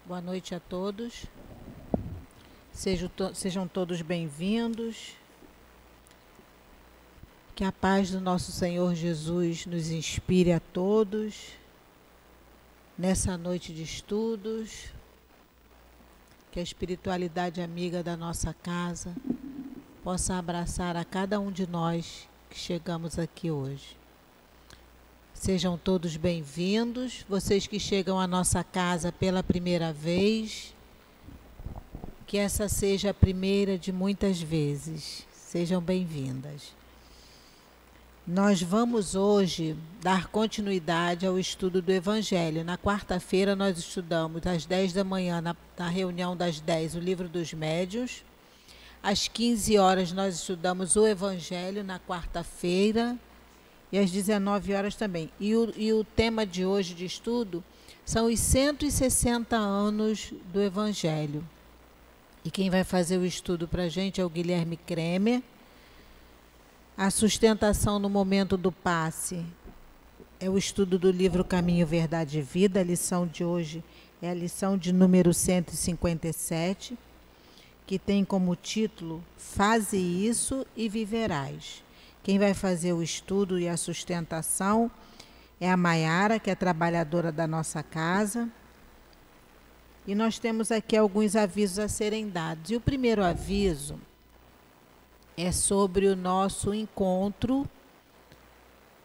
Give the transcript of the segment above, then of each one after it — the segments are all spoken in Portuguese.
Boa noite a todos. Sejam todos bem-vindos. Que a paz do nosso Senhor Jesus nos inspire a todos nessa noite de estudos. Que a espiritualidade amiga da nossa casa possa abraçar a cada um de nós que chegamos aqui hoje. Sejam todos bem-vindos, vocês que chegam à nossa casa pela primeira vez, que essa seja a primeira de muitas vezes. Sejam bem-vindas. Nós vamos hoje dar continuidade ao estudo do Evangelho. Na quarta-feira nós estudamos às 10 da manhã, na reunião das 10, o Livro dos Médiuns. Às 15 horas nós estudamos o Evangelho na quarta-feira. E às 19 horas também. E o tema de hoje de estudo são os 160 anos do Evangelho. E quem vai fazer o estudo para a gente é o Guilherme Kremer. A sustentação no momento do passe é o estudo do livro Caminho, Verdade e Vida. A lição de hoje é a lição de número 157, que tem como título Faze isso e viverás. Quem vai fazer o estudo e a sustentação é a Maiara, que é trabalhadora da nossa casa. E nós temos aqui alguns avisos a serem dados. E o primeiro aviso é sobre o nosso encontro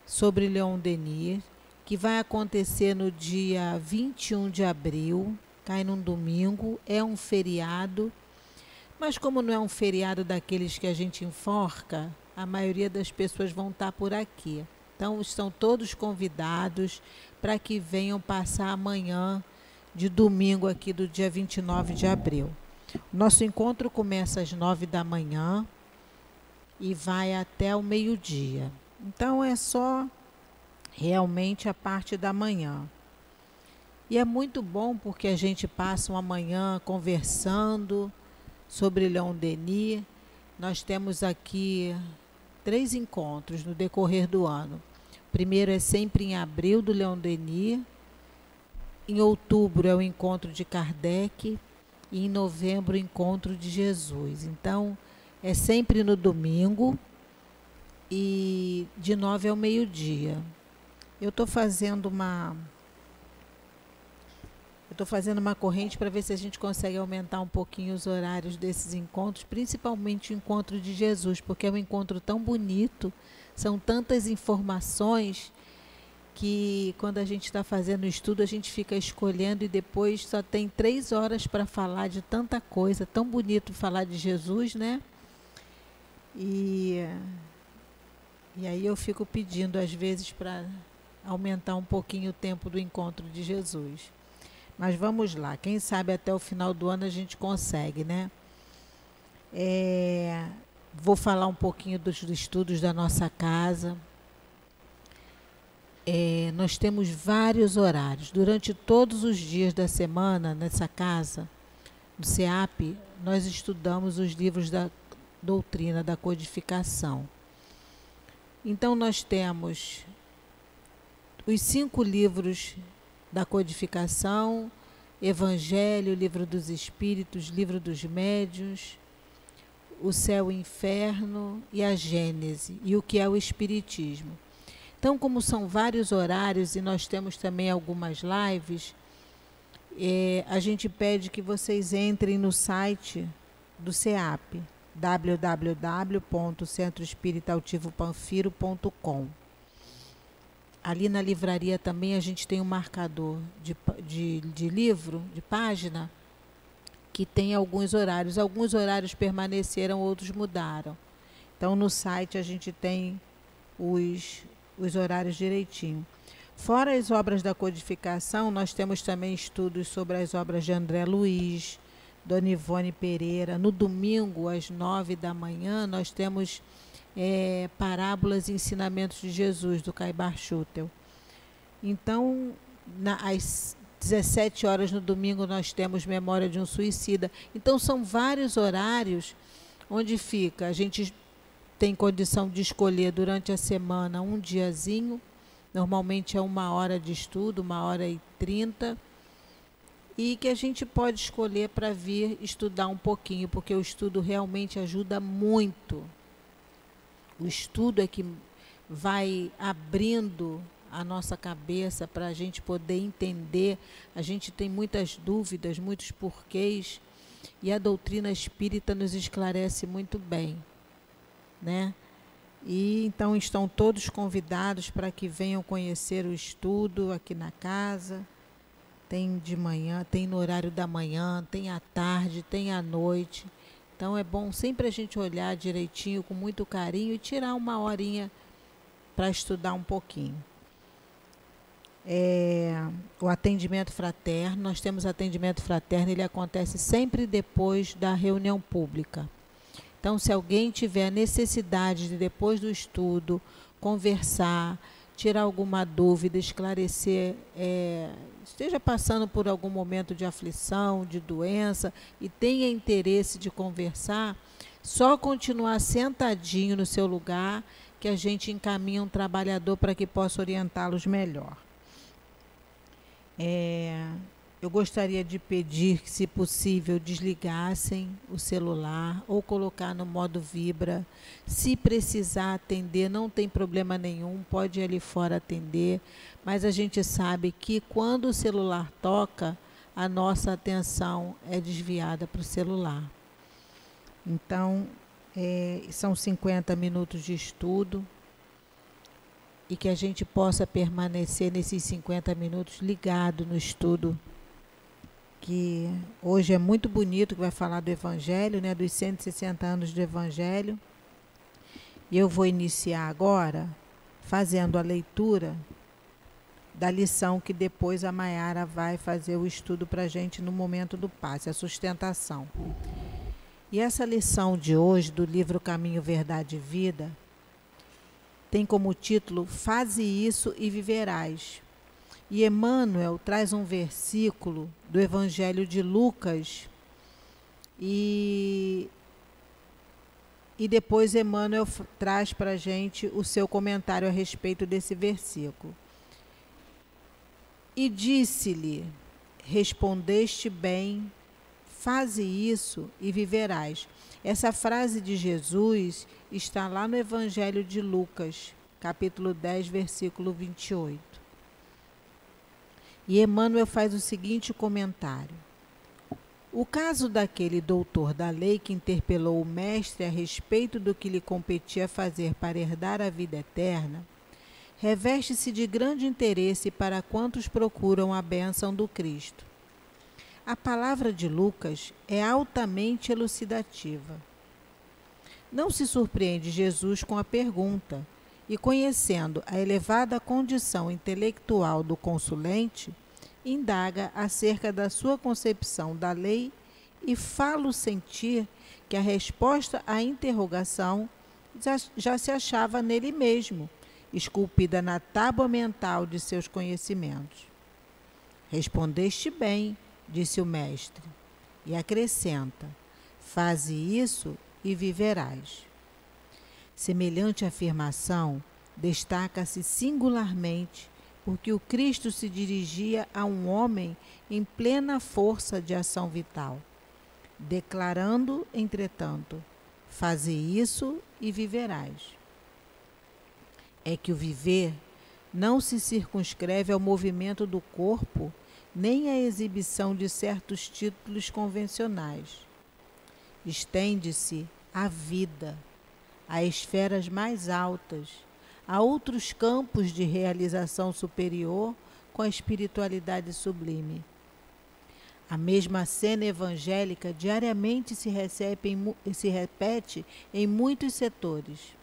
sobre Leon Denis, que vai acontecer no dia 21 de abril, cai num domingo, é um feriado. Mas como não é um feriado daqueles que a gente enforca, a maioria das pessoas vão estar por aqui. Então, estão todos convidados para que venham passar amanhã de domingo aqui do dia 29 de abril. Nosso encontro começa às 9 da manhã e vai até o meio-dia. Então, é só realmente a parte da manhã. E é muito bom porque a gente passa uma manhã conversando sobre Leon Denis. Nós temos aqui 3 encontros no decorrer do ano. O primeiro é sempre em abril, do Leon Denis. Em outubro é o encontro de Kardec. E em novembro, o encontro de Jesus. Então, é sempre no domingo e de 9 ao meio-dia. Eu estou fazendo uma corrente para ver se a gente consegue aumentar um pouquinho os horários desses encontros, principalmente o encontro de Jesus, porque é um encontro tão bonito, são tantas informações que quando a gente está fazendo o estudo, a gente fica escolhendo e depois só tem 3 horas para falar de tanta coisa, tão bonito falar de Jesus, né? E aí eu fico pedindo às vezes para aumentar um pouquinho o tempo do encontro de Jesus. Mas vamos lá, quem sabe até o final do ano a gente consegue, né? Vou falar um pouquinho dos estudos da nossa casa. Nós temos vários horários. Durante todos os dias da semana, nessa casa, no CEAP, nós estudamos os livros da doutrina, da codificação. Então, nós temos os 5 livros da codificação, Evangelho, Livro dos Espíritos, Livro dos Médiuns, o Céu e o Inferno e a Gênese, e o que é o Espiritismo. Então, como são vários horários e nós temos também algumas lives, a gente pede que vocês entrem no site do CEAP, www.centroespiritaativopanfiro.com. Ali na livraria também a gente tem um marcador de livro, de página, que tem alguns horários. Alguns horários permaneceram, outros mudaram. Então, no site a gente tem os horários direitinho. Fora as obras da codificação, nós temos também estudos sobre as obras de André Luiz, Dona Ivone Pereira. No domingo, às 9 da manhã, nós temos Parábolas e Ensinamentos de Jesus, do Caibar Schutel. Então, às 17 horas no domingo, nós temos Memória de um Suicida. Então, são vários horários onde fica. A gente tem condição de escolher durante a semana um diazinho. Normalmente é 1 hora de estudo, 1h30. e que a gente pode escolher para vir estudar um pouquinho, porque o estudo realmente ajuda muito. O estudo é que vai abrindo a nossa cabeça para a gente poder entender. A gente tem muitas dúvidas, muitos porquês, e a doutrina espírita nos esclarece muito bem, né? E então estão todos convidados para que venham conhecer o estudo aqui na casa. Tem de manhã, tem no horário da manhã, tem à tarde, tem à noite. Então é bom sempre a gente olhar direitinho, com muito carinho, e tirar uma horinha para estudar um pouquinho. O atendimento fraterno, nós temos atendimento fraterno, ele acontece sempre depois da reunião pública. Então, se alguém tiver necessidade de, depois do estudo, conversar, tirar alguma dúvida, esclarecer, esteja passando por algum momento de aflição, de doença, e tenha interesse de conversar, só continuar sentadinho no seu lugar, que a gente encaminha um trabalhador para que possa orientá-los melhor. Eu gostaria de pedir que, se possível, desligassem o celular ou colocar no modo vibra. Se precisar atender, não tem problema nenhum, pode ir ali fora atender, mas a gente sabe que quando o celular toca, a nossa atenção é desviada para o celular. Então, são 50 minutos de estudo, e que a gente possa permanecer nesses 50 minutos ligado no estudo, que hoje é muito bonito, que vai falar do Evangelho, né, dos 160 anos do Evangelho. E eu vou iniciar agora fazendo a leitura da lição que depois a Maiara vai fazer o estudo para a gente no momento do passe, a sustentação. E essa lição de hoje, do livro Caminho, Verdade e Vida, tem como título "Faze isso e viverás". E Emmanuel traz um versículo do Evangelho de Lucas, e depois Emmanuel traz para a gente o seu comentário a respeito desse versículo. E disse-lhe: respondeste bem, faze isso e viverás. Essa frase de Jesus está lá no Evangelho de Lucas, capítulo 10, versículo 28. E Emmanuel faz o seguinte comentário: o caso daquele doutor da lei que interpelou o mestre a respeito do que lhe competia fazer para herdar a vida eterna, reveste-se de grande interesse para quantos procuram a bênção do Cristo. A palavra de Lucas é altamente elucidativa. Não se surpreende Jesus com a pergunta, e conhecendo a elevada condição intelectual do consulente, indaga acerca da sua concepção da lei e fala-o sentir que a resposta à interrogação já se achava nele mesmo, esculpida na tábua mental de seus conhecimentos. Respondeste bem, disse o mestre, e acrescenta: faze isso e viverás. Semelhante afirmação destaca-se singularmente porque o Cristo se dirigia a um homem em plena força de ação vital, declarando, entretanto, faze isso e viverás. É que o viver não se circunscreve ao movimento do corpo nem à exibição de certos títulos convencionais. Estende-se à vida, a esferas mais altas, a outros campos de realização superior com a espiritualidade sublime. A mesma cena evangélica diariamente se repete em muitos setores.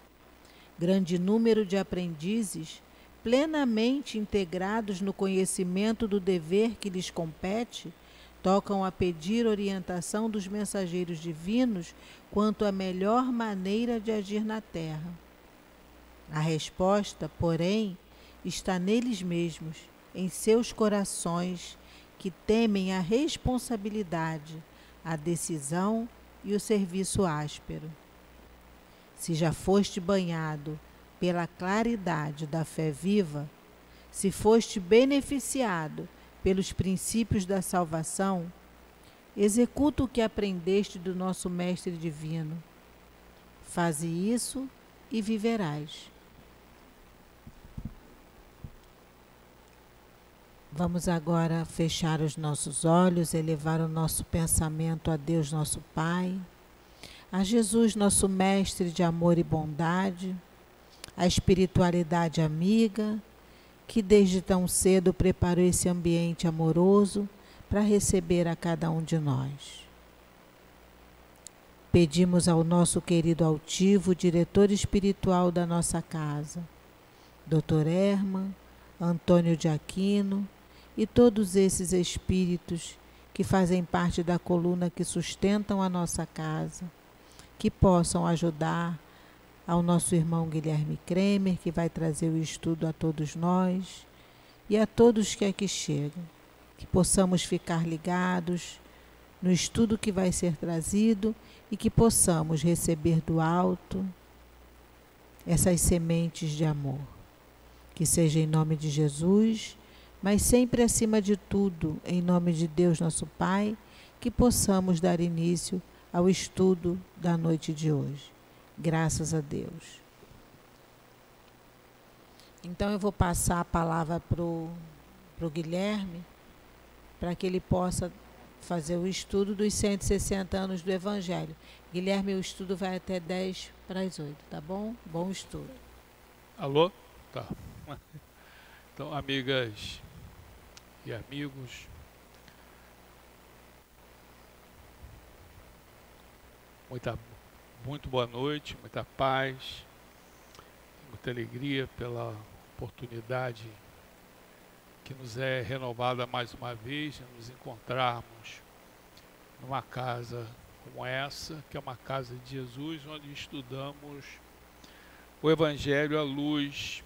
Grande número de aprendizes, plenamente integrados no conhecimento do dever que lhes compete, tocam a pedir orientação dos mensageiros divinos quanto à melhor maneira de agir na terra. A resposta, porém, está neles mesmos, em seus corações, que temem a responsabilidade, a decisão e o serviço áspero. Se já foste banhado pela claridade da fé viva, se foste beneficiado pelos princípios da salvação, executa o que aprendeste do nosso Mestre Divino. Faze isso e viverás. Vamos agora fechar os nossos olhos, elevar o nosso pensamento a Deus nosso Pai, a Jesus nosso Mestre de amor e bondade, a espiritualidade amiga, que desde tão cedo preparou esse ambiente amoroso para receber a cada um de nós. Pedimos ao nosso querido altivo, diretor espiritual da nossa casa, Dr. Herman, Antônio de Aquino e todos esses espíritos que fazem parte da coluna que sustentam a nossa casa, que possam ajudar ao nosso irmão Guilherme Kremer, que vai trazer o estudo a todos nós e a todos que aqui chegam, que possamos ficar ligados no estudo que vai ser trazido e que possamos receber do alto essas sementes de amor. Que seja em nome de Jesus, mas sempre acima de tudo, em nome de Deus nosso Pai, que possamos dar início ao estudo da noite de hoje. Graças a Deus. Então eu vou passar a palavra para o Guilherme, para que ele possa fazer o estudo dos 160 anos do Evangelho. Guilherme, o estudo vai até 10 para as 8, tá bom? Bom estudo. Alô? Tá. Então, amigas e amigos, muito boa noite, muita paz, muita alegria pela oportunidade que nos é renovada mais uma vez, de nos encontrarmos numa casa como essa, que é uma casa de Jesus, onde estudamos o Evangelho à luz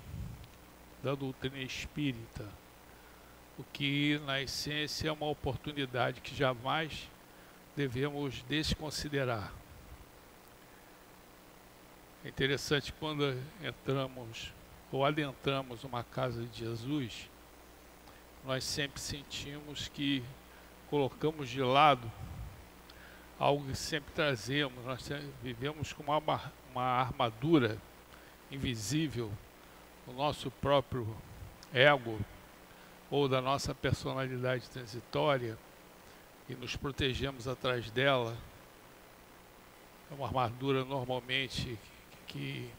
da doutrina espírita, o que na essência é uma oportunidade que jamais devemos desconsiderar. É interessante quando entramos ou adentramos uma casa de Jesus, nós sempre sentimos que colocamos de lado algo que sempre trazemos. Nós vivemos com uma armadura invisível, o nosso próprio ego ou da nossa personalidade transitória, e nos protegemos atrás dela. É uma armadura normalmente que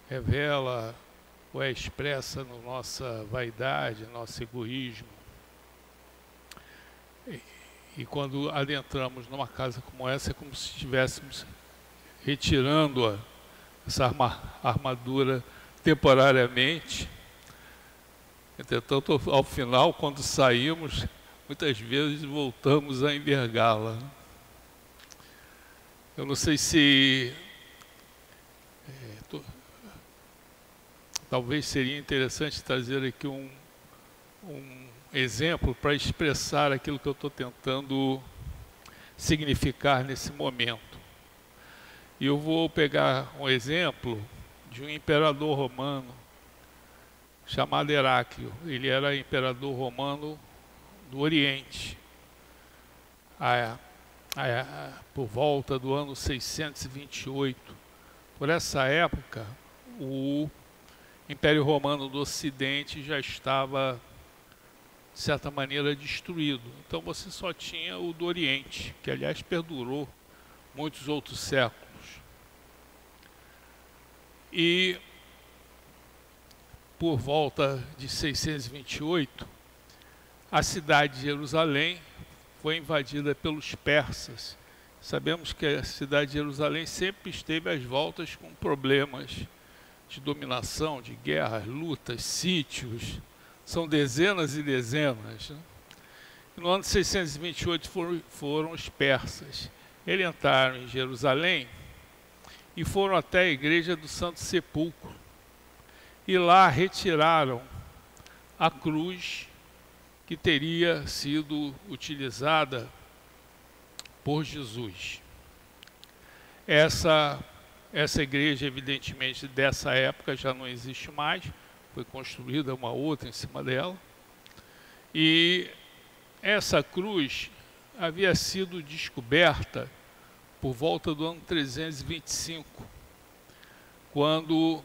revela ou é expressa na nossa vaidade, nosso egoísmo. E quando adentramos numa casa como essa, é como se estivéssemos retirando essa armadura temporariamente. Entretanto, ao final, quando saímos, muitas vezes voltamos a envergá-la. Eu não sei se talvez seria interessante trazer aqui um exemplo para expressar aquilo que eu estou tentando significar nesse momento. E eu vou pegar um exemplo de um imperador romano chamado Heráclio. Ele era imperador romano do Oriente, por volta do ano 628. Por essa época, o Império Romano do Ocidente já estava, de certa maneira, destruído. Então você só tinha o do Oriente, que aliás perdurou muitos outros séculos. E por volta de 628, a cidade de Jerusalém foi invadida pelos persas. Sabemos que a cidade de Jerusalém sempre esteve às voltas com problemas de dominação, de guerras, lutas, sítios. São dezenas e dezenas, né? No ano de 628 foram os persas. Eles entraram em Jerusalém e foram até a igreja do Santo Sepulcro. E lá retiraram a cruz que teria sido utilizada por Jesus. Essa igreja, evidentemente, dessa época já não existe mais, foi construída uma outra em cima dela. E essa cruz havia sido descoberta por volta do ano 325, quando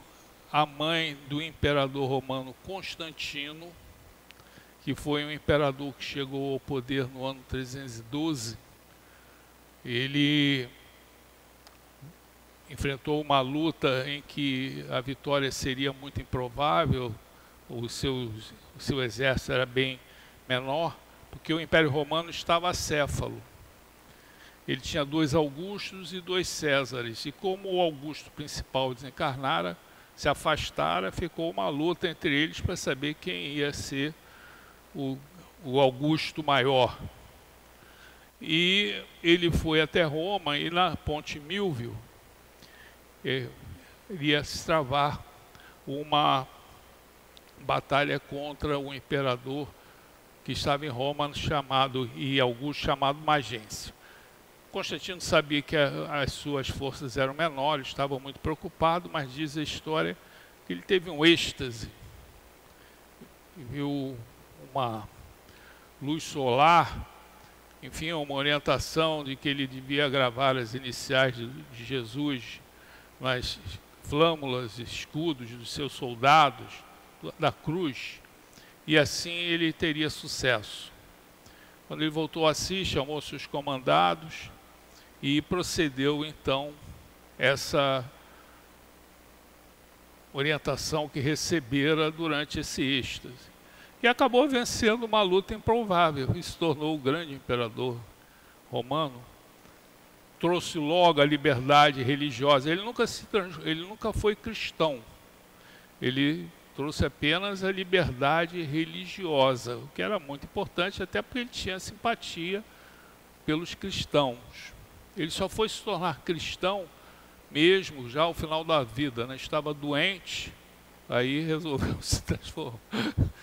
a mãe do imperador romano Constantino, que foi um imperador que chegou ao poder no ano 312, ele enfrentou uma luta em que a vitória seria muito improvável, o seu exército era bem menor, porque o Império Romano estava acéfalo. Ele tinha 2 Augustos e 2 Césares, e como o Augusto principal desencarnara, se afastara, ficou uma luta entre eles para saber quem ia ser o Augusto maior. E ele foi até Roma, e na Ponte Milvio iria se travar uma batalha contra o imperador que estava em Roma, e Augusto, chamado Magêncio. Constantino sabia que as suas forças eram menores, estava muito preocupado, mas diz a história que ele teve um êxtase, viu uma luz solar, enfim, uma orientação de que ele devia gravar as iniciais de Jesus nas flâmulas, escudos dos seus soldados, da cruz, e assim ele teria sucesso. Quando ele voltou a Assis, chamou seus comandados e procedeu então essa orientação que recebera durante esse êxtase. E acabou vencendo uma luta improvável e se tornou o grande imperador romano. Trouxe logo a liberdade religiosa. Ele nunca foi cristão. Ele trouxe apenas a liberdade religiosa, o que era muito importante, até porque ele tinha simpatia pelos cristãos. Ele só foi se tornar cristão mesmo já ao final da vida, né? Estava doente, aí resolveu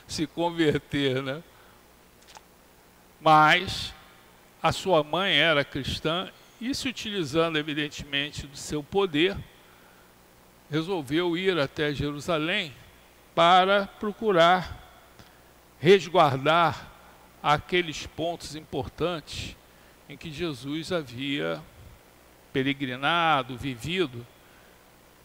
se converter, né? Mas a sua mãe era cristã e, se utilizando evidentemente do seu poder, resolveu ir até Jerusalém para procurar resguardar aqueles pontos importantes em que Jesus havia peregrinado, vivido.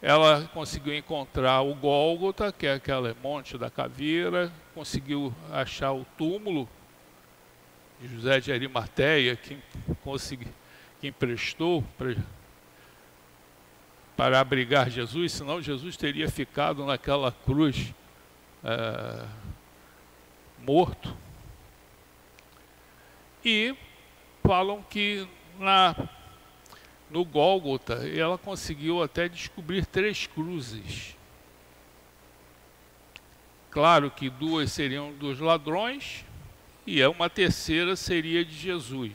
Ela conseguiu encontrar o Gólgota, que é aquele monte da caveira, conseguiu achar o túmulo de José de Arimateia, que emprestou para abrigar Jesus, senão Jesus teria ficado naquela cruz morto. E falam que no Gólgota ela conseguiu até descobrir 3 cruzes. Claro que 2 seriam dos ladrões e uma terceira seria de Jesus.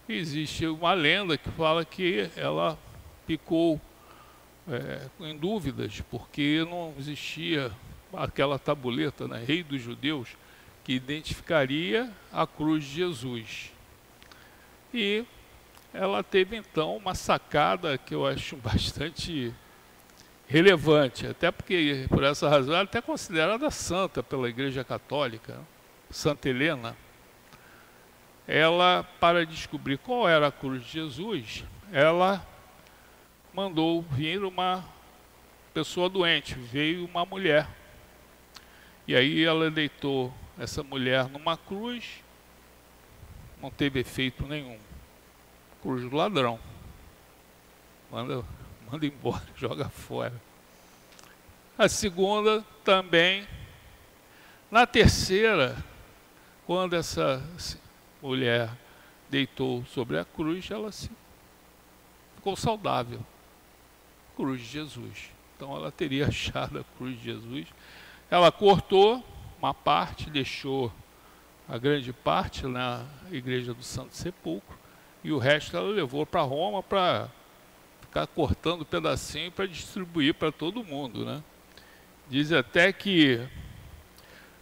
Existe uma lenda que fala que ela ficou em dúvidas, porque não existia aquela tabuleta, né, Rei dos Judeus, que identificaria a cruz de Jesus. E ela teve então uma sacada que eu acho bastante relevante, até porque por essa razão ela é até considerada santa pela Igreja Católica, Santa Helena. Ela, para descobrir qual era a cruz de Jesus, ela mandou vir uma pessoa doente, veio uma mulher. E aí ela deitou essa mulher numa cruz, não teve efeito nenhum. Cruz do ladrão. Manda embora, joga fora. A segunda também. Na terceira, quando essa mulher deitou sobre a cruz, ela ficou saudável. Cruz de Jesus. Então ela teria achado a cruz de Jesus. Ela cortou uma parte, deixou a grande parte na igreja do Santo Sepulcro, e o resto ela levou para Roma para ficar cortando pedacinho para distribuir para todo mundo, né? Diz até que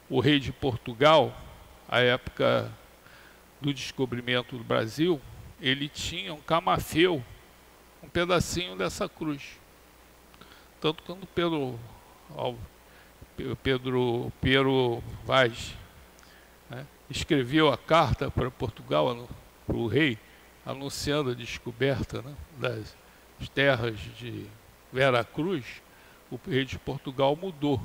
o rei de Portugal, à época do descobrimento do Brasil, ele tinha um camafeu, um pedacinho dessa cruz. Tanto quando Pedro Vaz escreveu a carta para Portugal, para o rei, anunciando a descoberta, né, das terras de Vera Cruz, o rei de Portugal mudou.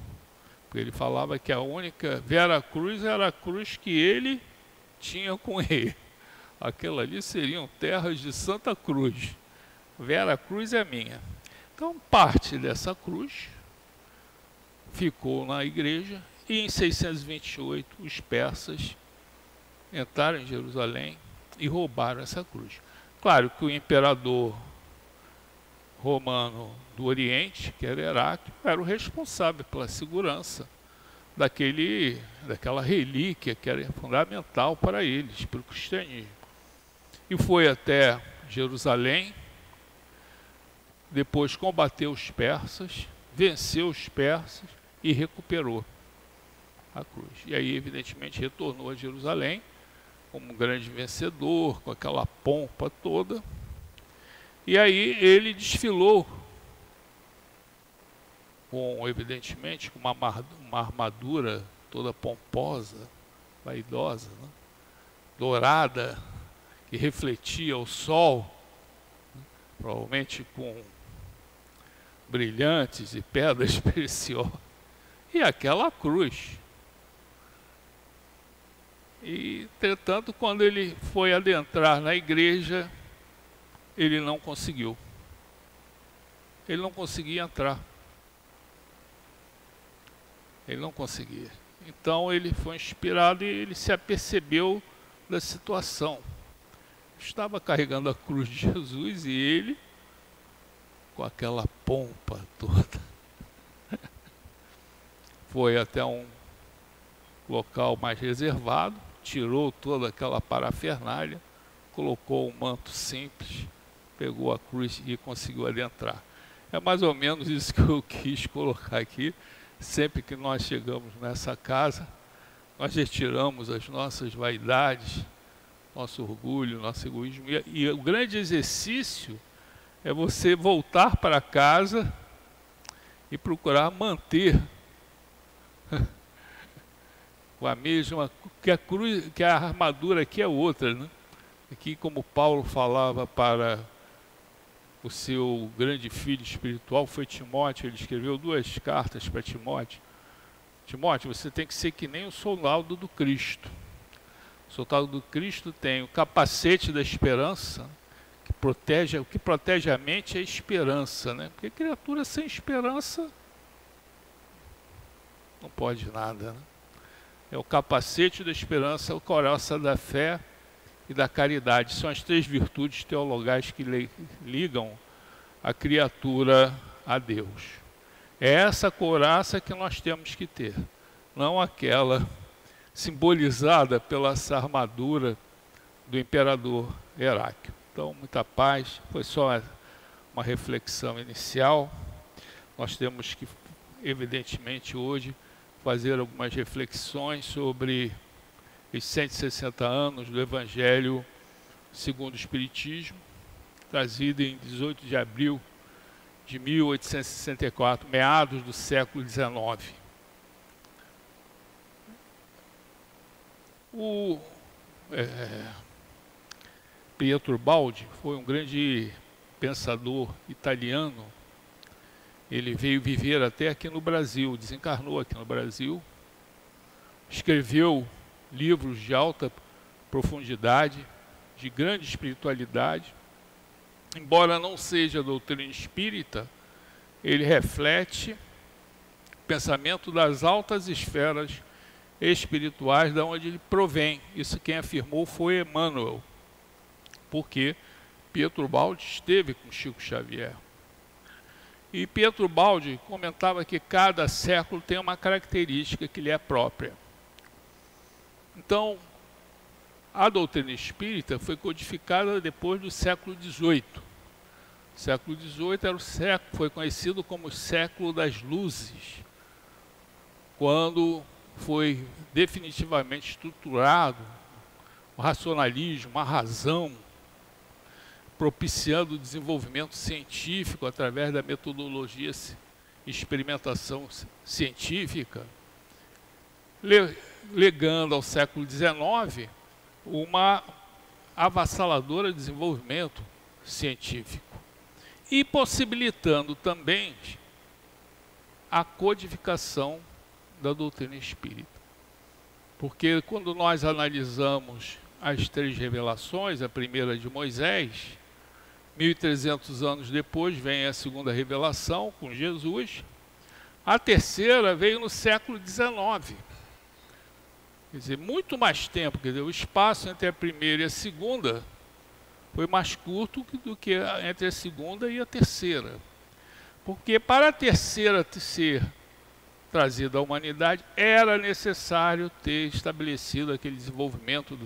Porque ele falava que a única Vera Cruz era a cruz que ele tinha com ele. Aquela ali seriam terras de Santa Cruz. Vera Cruz é minha. Então, parte dessa cruz ficou na igreja e em 628 os persas entraram em Jerusalém e roubaram essa cruz. Claro que o imperador romano do Oriente, que era Heráclio, era o responsável pela segurança daquela relíquia que era fundamental para eles, para o cristianismo. E foi até Jerusalém, depois combateu os persas, venceu os persas e recuperou a cruz. E aí, evidentemente, retornou a Jerusalém como um grande vencedor, com aquela pompa toda. E aí ele desfilou com, evidentemente, com uma armadura toda pomposa, vaidosa, né? Dourada, que refletia o sol, né? Provavelmente com brilhantes e pedras preciosas, e aquela cruz. E, entretanto, quando ele foi adentrar na igreja, ele não conseguiu. Ele não conseguia entrar. Ele não conseguia. Então ele foi inspirado e ele se apercebeu da situação. Estava carregando a cruz de Jesus e ele, com aquela pompa toda, foi até um local mais reservado, tirou toda aquela parafernália, colocou um manto simples, pegou a cruz e conseguiu adentrar. É mais ou menos isso que eu quis colocar aqui. Sempre que nós chegamos nessa casa, nós retiramos as nossas vaidades, nosso orgulho, nosso egoísmo. E o grande exercício é você voltar para casa e procurar manter com a mesma, que a cruz, que a armadura aqui é outra, né? Aqui, como Paulo falava para o seu grande filho espiritual, foi Timóteo, ele escreveu 2 cartas para Timóteo. Timóteo, você tem que ser que nem o soldado do Cristo. O soldado do Cristo tem o capacete da esperança, o que protege a mente é a esperança, né? Porque criatura sem esperança não pode nada, né? É o capacete da esperança, o coraça da fé e da caridade. São as 3 virtudes teologais que ligam a criatura a Deus. É essa couraça que nós temos que ter, não aquela simbolizada pela essa armadura do imperador Heráclio. Então, muita paz. Foi só uma reflexão inicial. Nós temos que, evidentemente, hoje fazer algumas reflexões sobre os 160 anos do Evangelho segundo o Espiritismo, trazido em 18 de abril de 1864, meados do século XIX. Pietro Baldi foi um grande pensador italiano. Ele veio viver até aqui no Brasil, desencarnou aqui no Brasil, escreveu livros de alta profundidade, de grande espiritualidade. Embora não seja doutrina espírita, ele reflete o pensamento das altas esferas espirituais da onde ele provém. Isso quem afirmou foi Emmanuel, porque Pietro Baldi esteve com Chico Xavier. E Pietro Baldi comentava que cada século tem uma característica que lhe é própria. Então, a doutrina espírita foi codificada depois do século XVIII. O século XVIII era o século, foi conhecido como o século das luzes, quando foi definitivamente estruturado o racionalismo, a razão, propiciando o desenvolvimento científico através da metodologia e experimentação científica, legando ao século XIX uma avassaladora desenvolvimento científico e possibilitando também a codificação da doutrina espírita. Porque quando nós analisamos as 3 revelações, a primeira de Moisés, 1.300 anos depois vem a segunda revelação com Jesus, a terceira veio no século XIX. Quer dizer, muito mais tempo, quer dizer, o espaço entre a primeira e a segunda foi mais curto do que entre a segunda e a terceira. Porque para a terceira ser trazida à humanidade, era necessário ter estabelecido aquele desenvolvimento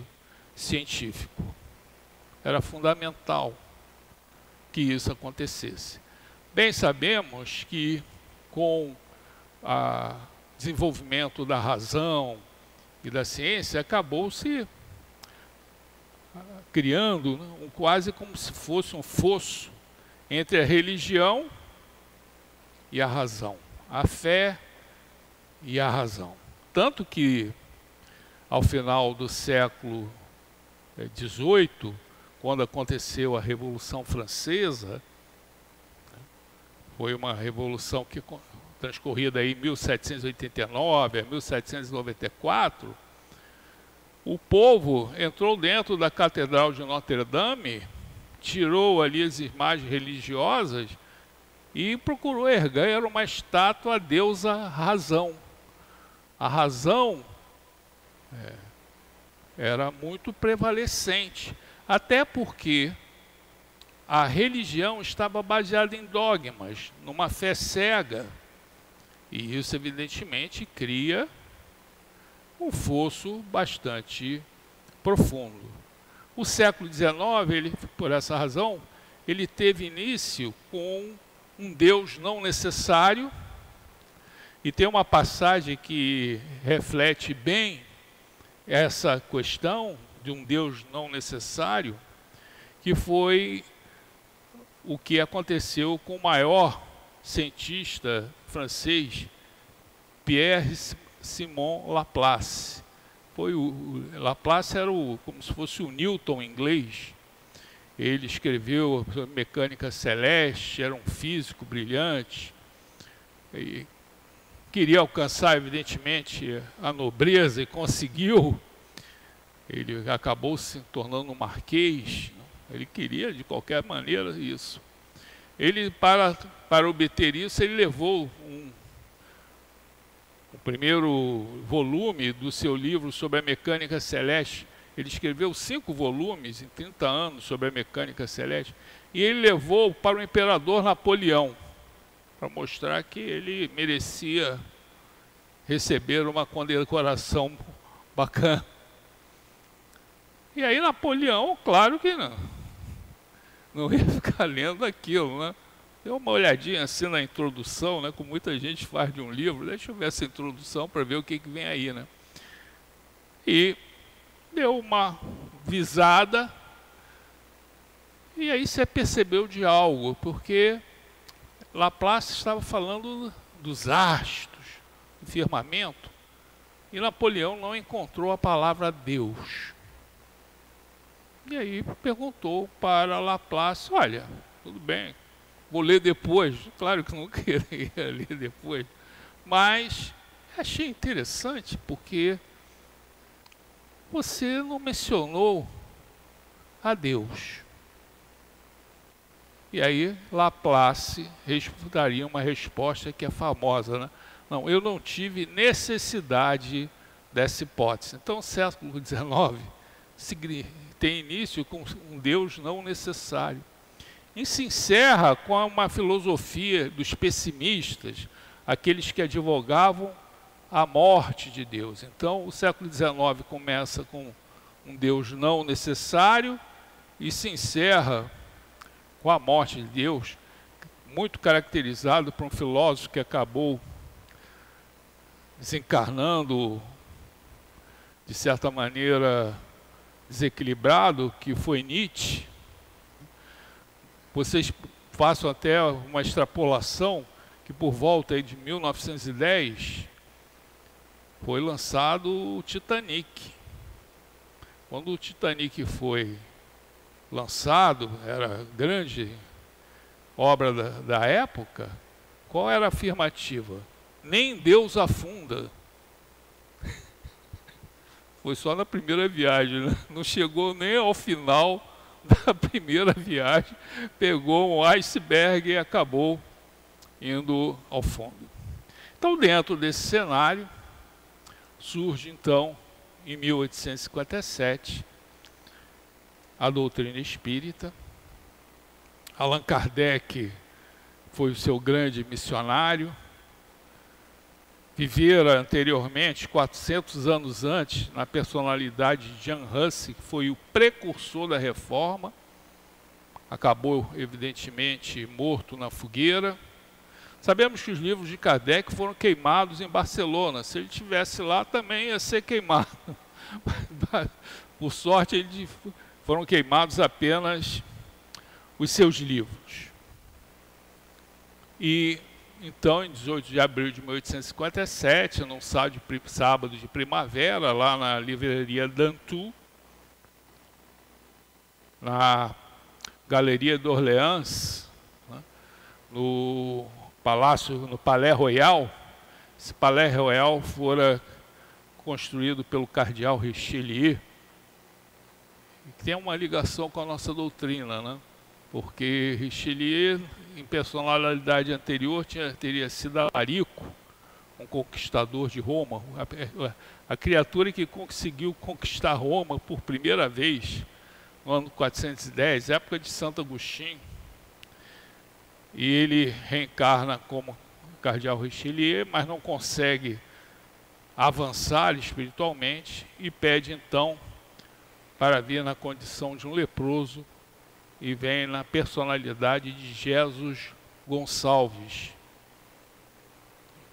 científico. Era fundamental que isso acontecesse. Bem sabemos que com o desenvolvimento da razão e da ciência, acabou-se criando quase como se fosse um fosso entre a religião e a razão, a fé e a razão. Tanto que, ao final do século XVIII, quando aconteceu a Revolução Francesa, foi uma revolução que transcorrida aí em 1789 a 1794, o povo entrou dentro da Catedral de Notre Dame, tirou ali as imagens religiosas e procurou erguer uma estátua à deusa Razão. A razão era muito prevalecente, até porque a religião estava baseada em dogmas, numa fé cega. E isso, evidentemente, cria um fosso bastante profundo. O século XIX, por essa razão, ele teve início com um Deus não necessário. E tem uma passagem que reflete bem essa questão de um Deus não necessário, que foi o que aconteceu com o maior cientista francês, Pierre-Simon Laplace. Laplace era como se fosse o Newton inglês. Ele escreveu sobre mecânica celeste, era um físico brilhante, e queria alcançar, evidentemente, a nobreza e conseguiu. Ele acabou se tornando um marquês. Ele queria, de qualquer maneira, isso. Ele, para obter isso, ele levou o primeiro volume do seu livro sobre a mecânica celeste. Ele escreveu 5 volumes em 30 anos sobre a mecânica celeste. E ele levou para o imperador Napoleão, para mostrar que ele merecia receber uma condecoração bacana. E aí Napoleão, claro que não ia ficar lendo aquilo, né? Deu uma olhadinha assim na introdução, né? Como muita gente faz de um livro, deixa eu ver essa introdução para ver o que vem aí, né? E deu uma visada, e aí você percebeu de algo, porque Laplace estava falando dos astros, do firmamento, e Napoleão não encontrou a palavra Deus. E aí perguntou para Laplace: olha, tudo bem, vou ler depois. Claro que não queria ler depois, mas achei interessante porque você não mencionou a Deus. E aí Laplace daria uma resposta que é famosa, né? Não, eu não tive necessidade dessa hipótese. Então, o século XIX tem início com um Deus não necessário. E se encerra com uma filosofia dos pessimistas, aqueles que advogavam a morte de Deus. Então, o século XIX começa com um Deus não necessário e se encerra com a morte de Deus, muito caracterizado por um filósofo que acabou desencarnando, de certa maneira desequilibrado, que foi Nietzsche. Vocês façam até uma extrapolação que por volta aí de 1910, foi lançado o Titanic. Quando o Titanic foi lançado, era a grande obra da época, qual era a afirmativa? Nem Deus afunda. Foi só na primeira viagem, né? Não chegou nem ao final da primeira viagem, pegou um iceberg e acabou indo ao fundo. Então, dentro desse cenário, surge então, em 1857, a doutrina espírita. Allan Kardec foi o seu grande missionário. Vivera anteriormente, 400 anos antes, na personalidade de Jan Hus, que foi o precursor da reforma. Acabou, evidentemente, morto na fogueira. Sabemos que os livros de Kardec foram queimados em Barcelona. Se ele estivesse lá, também ia ser queimado. Por sorte, foram queimados apenas os seus livros. E então, em 18 de abril de 1857, num sábado de primavera, lá na livraria Dantu, na Galeria d'Orléans, né, no Palais Royal. Esse Palais Royal fora construído pelo cardeal Richelieu, que tem uma ligação com a nossa doutrina, né? Porque Richelieu, em personalidade anterior, teria sido Alarico, um conquistador de Roma, a criatura que conseguiu conquistar Roma por primeira vez no ano 410, época de Santo Agostinho. E ele reencarna como cardeal Richelieu, mas não consegue avançar espiritualmente e pede então para vir na condição de um leproso, e vem na personalidade de Jesus Gonçalves.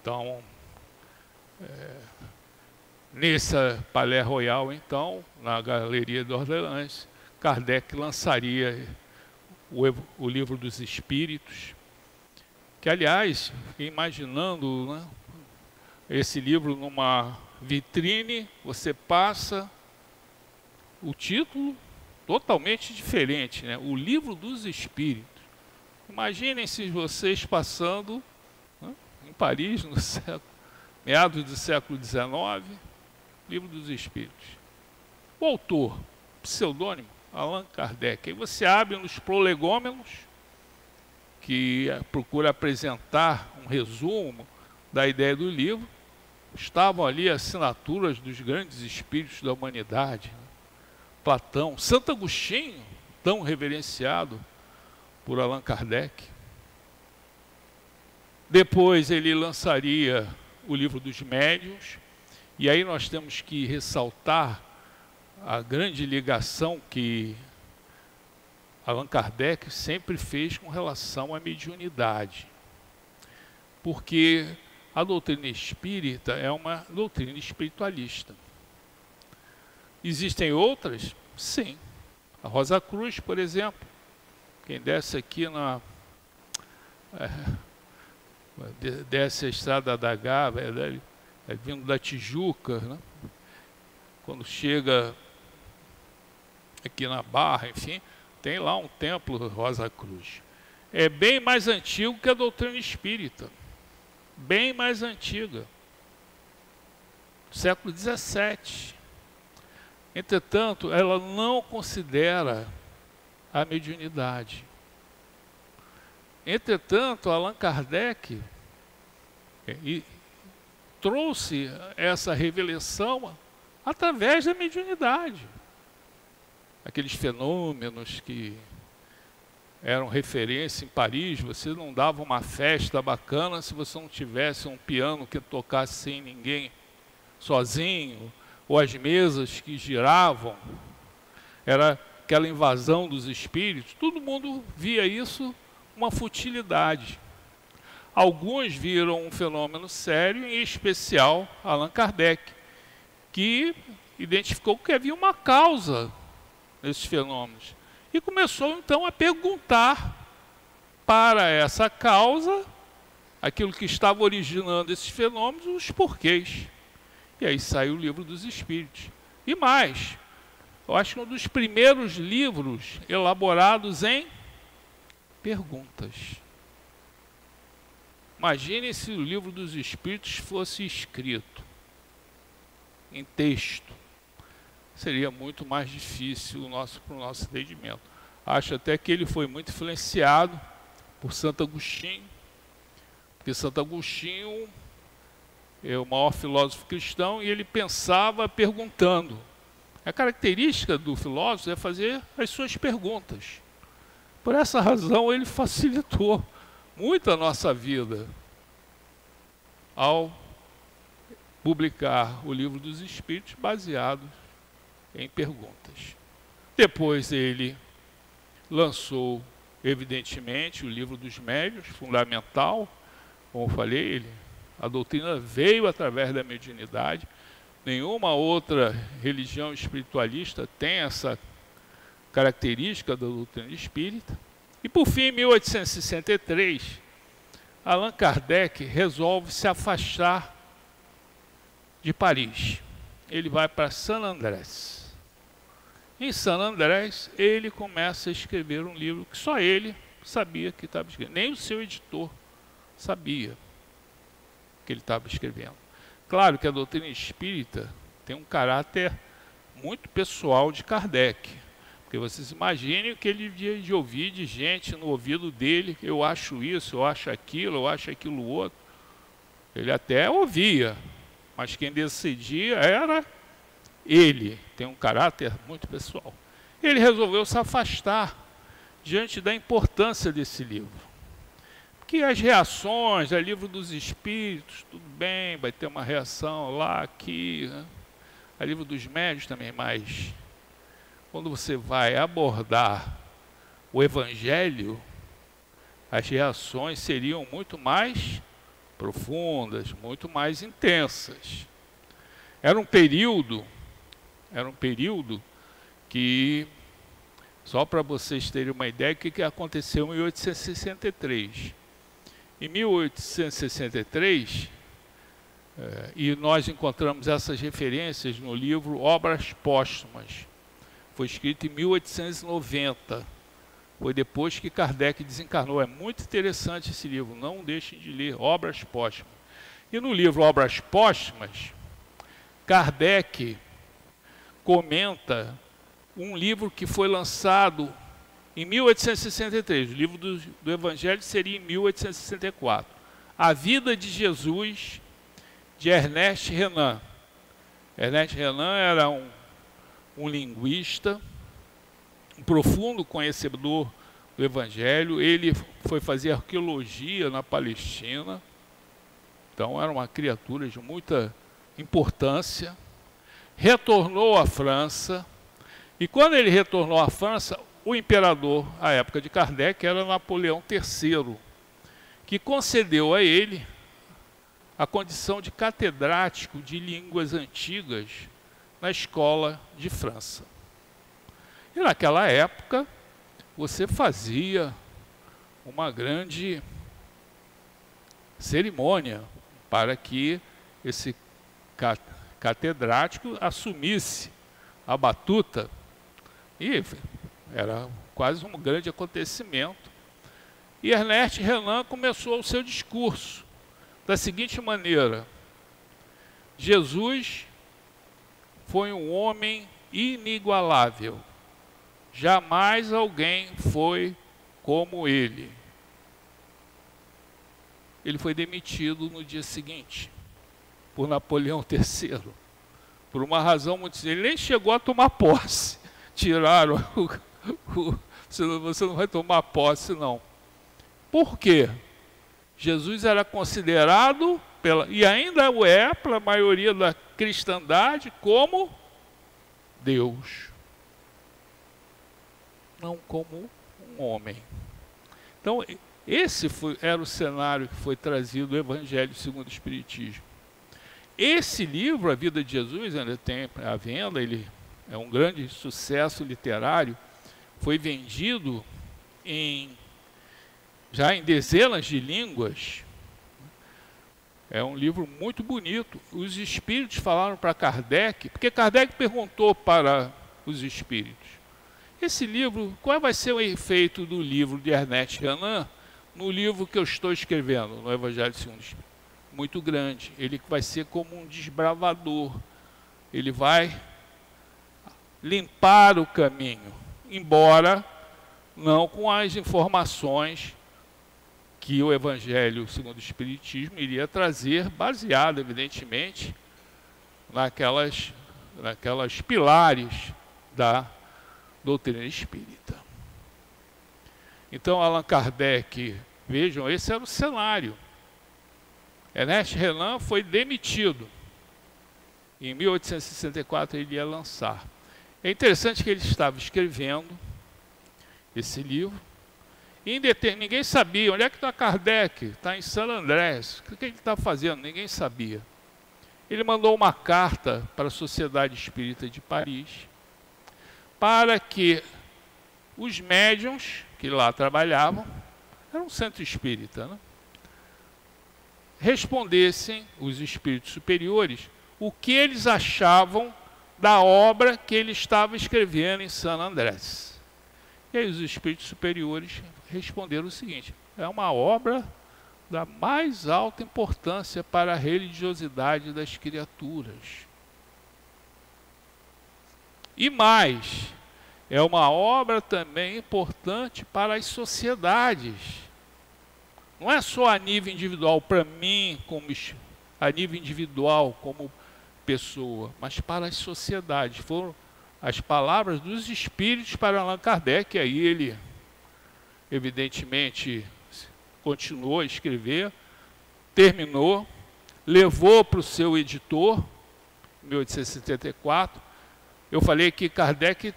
Então, nesse Palais Royal, então, na Galeria d'Orléans, Kardec lançaria o Livro dos Espíritos, que, aliás, fiquei imaginando, né, esse livro numa vitrine, você passa o título totalmente diferente, né? O Livro dos Espíritos. Imaginem se vocês passando, né, em Paris, no meados do século XIX, Livro dos Espíritos. O autor, pseudônimo, Allan Kardec. Aí você abre nos prolegômenos, que procura apresentar um resumo da ideia do livro. Estavam ali assinaturas dos grandes espíritos da humanidade, né? Platão, Santo Agostinho, tão reverenciado por Allan Kardec. Depois ele lançaria o Livro dos Médiuns, e aí nós temos que ressaltar a grande ligação que Allan Kardec sempre fez com relação à mediunidade. Porque a doutrina espírita é uma doutrina espiritualista. Existem outras? Sim. A Rosa Cruz, por exemplo. Quem desce aqui desce a estrada da Gávea, vindo da Tijuca, né? Quando chega aqui na Barra, enfim, tem lá um templo Rosa Cruz. É bem mais antigo que a doutrina espírita. Bem mais antiga. Século XVII. Entretanto, ela não considera a mediunidade. Entretanto, Allan Kardec trouxe essa revelação através da mediunidade. Aqueles fenômenos que eram referência em Paris, você não dava uma festa bacana se você não tivesse um piano que tocasse sem ninguém, sozinho, ou as mesas que giravam, era aquela invasão dos espíritos. Todo mundo via isso uma futilidade. Alguns viram um fenômeno sério, em especial Allan Kardec, que identificou que havia uma causa nesses fenômenos. E começou então a perguntar para essa causa, aquilo que estava originando esses fenômenos, os porquês. E aí saiu o Livro dos Espíritos. E mais, eu acho que um dos primeiros livros elaborados em perguntas. Imagine se o Livro dos Espíritos fosse escrito em texto. Seria muito mais difícil para o nosso entendimento. Acho até que ele foi muito influenciado por Santo Agostinho, porque Santo Agostinho é o maior filósofo cristão e ele pensava perguntando. A característica do filósofo é fazer as suas perguntas. Por essa razão ele facilitou muito a nossa vida ao publicar o Livro dos Espíritos baseado em perguntas. Depois ele lançou, evidentemente, o Livro dos Médiuns, fundamental. Como eu falei, a doutrina veio através da mediunidade. Nenhuma outra religião espiritualista tem essa característica da doutrina espírita. E por fim, em 1863, Allan Kardec resolve se afastar de Paris. Ele vai para San Andrés. Em San Andrés, ele começa a escrever um livro que só ele sabia que estava escrevendo. Nem o seu editor sabia que ele estava escrevendo. Claro que a doutrina espírita tem um caráter muito pessoal de Kardec. Porque vocês imaginem o que ele devia de ouvir de gente no ouvido dele, eu acho isso, eu acho aquilo outro. Ele até ouvia, mas quem decidia era ele. Tem um caráter muito pessoal. Ele resolveu se afastar diante da importância desse livro. Porque as reações, Livro dos Espíritos, tudo bem, vai ter uma reação lá, aqui, né? A Livro dos Médiuns também, mas quando você vai abordar o Evangelho, as reações seriam muito mais profundas, muito mais intensas. Era um período que, só para vocês terem uma ideia, o que aconteceu em 1863. Em 1863, e nós encontramos essas referências no livro Obras Póstumas. Foi escrito em 1890. Foi depois que Kardec desencarnou. É muito interessante esse livro, não deixem de ler, Obras Póstumas. E no livro Obras Póstumas, Kardec comenta um livro que foi lançado em 1863. O livro do Evangelho seria em 1864. A Vida de Jesus, de Ernest Renan. Ernest Renan era um linguista, um profundo conhecedor do Evangelho. Ele foi fazer arqueologia na Palestina. Então era uma criatura de muita importância. Retornou à França. E quando ele retornou à França, o imperador, à época de Kardec, era Napoleão III, que concedeu a ele a condição de catedrático de línguas antigas na escola de França. E naquela época, você fazia uma grande cerimônia para que esse catedrático assumisse a batuta. E era quase um grande acontecimento. E Ernest Renan começou o seu discurso da seguinte maneira: Jesus foi um homem inigualável. Jamais alguém foi como ele. Ele foi demitido no dia seguinte por Napoleão III, por uma razão muito simples. Ele nem chegou a tomar posse. Tiraram você não vai tomar posse, não. Por quê? Jesus era considerado, e ainda o é, pela maioria da cristandade, como Deus. Não como um homem. Então, esse era o cenário que foi trazido do Evangelho segundo o Espiritismo. Esse livro, A Vida de Jesus, ainda tem à venda, ele é um grande sucesso literário, foi vendido já em dezenas de línguas. É um livro muito bonito. Os espíritos falaram para Kardec, porque Kardec perguntou para os espíritos: esse livro, qual vai ser o efeito do livro de Ernest Renan no livro que eu estou escrevendo, no Evangelho segundo o Espírito? Muito grande. Ele vai ser como um desbravador. Ele vai limpar o caminho, embora não com as informações que o Evangelho segundo o Espiritismo iria trazer, baseado, evidentemente, naquelas pilares da doutrina espírita. Então, Allan Kardec, vejam, esse era o cenário. Ernest Renan foi demitido. Em 1864 ele ia lançar. É interessante que ele estava escrevendo esse livro, e ninguém sabia onde é que está Kardec. Está em San Andrés. O que ele está fazendo? Ninguém sabia. Ele mandou uma carta para a Sociedade Espírita de Paris, para que os médiuns que lá trabalhavam, era um centro espírita, né, respondessem, os espíritos superiores, o que eles achavam da obra que ele estava escrevendo em San Andrés. E aí os espíritos superiores responderam o seguinte: é uma obra da mais alta importância para a religiosidade das criaturas. E mais, é uma obra também importante para as sociedades. Não é só a nível individual, para mim, a nível individual como pessoa, mas para as sociedades. Foram as palavras dos espíritos para Allan Kardec. Aí ele, evidentemente, continuou a escrever, terminou, levou para o seu editor, em 1874. Eu falei que Kardec,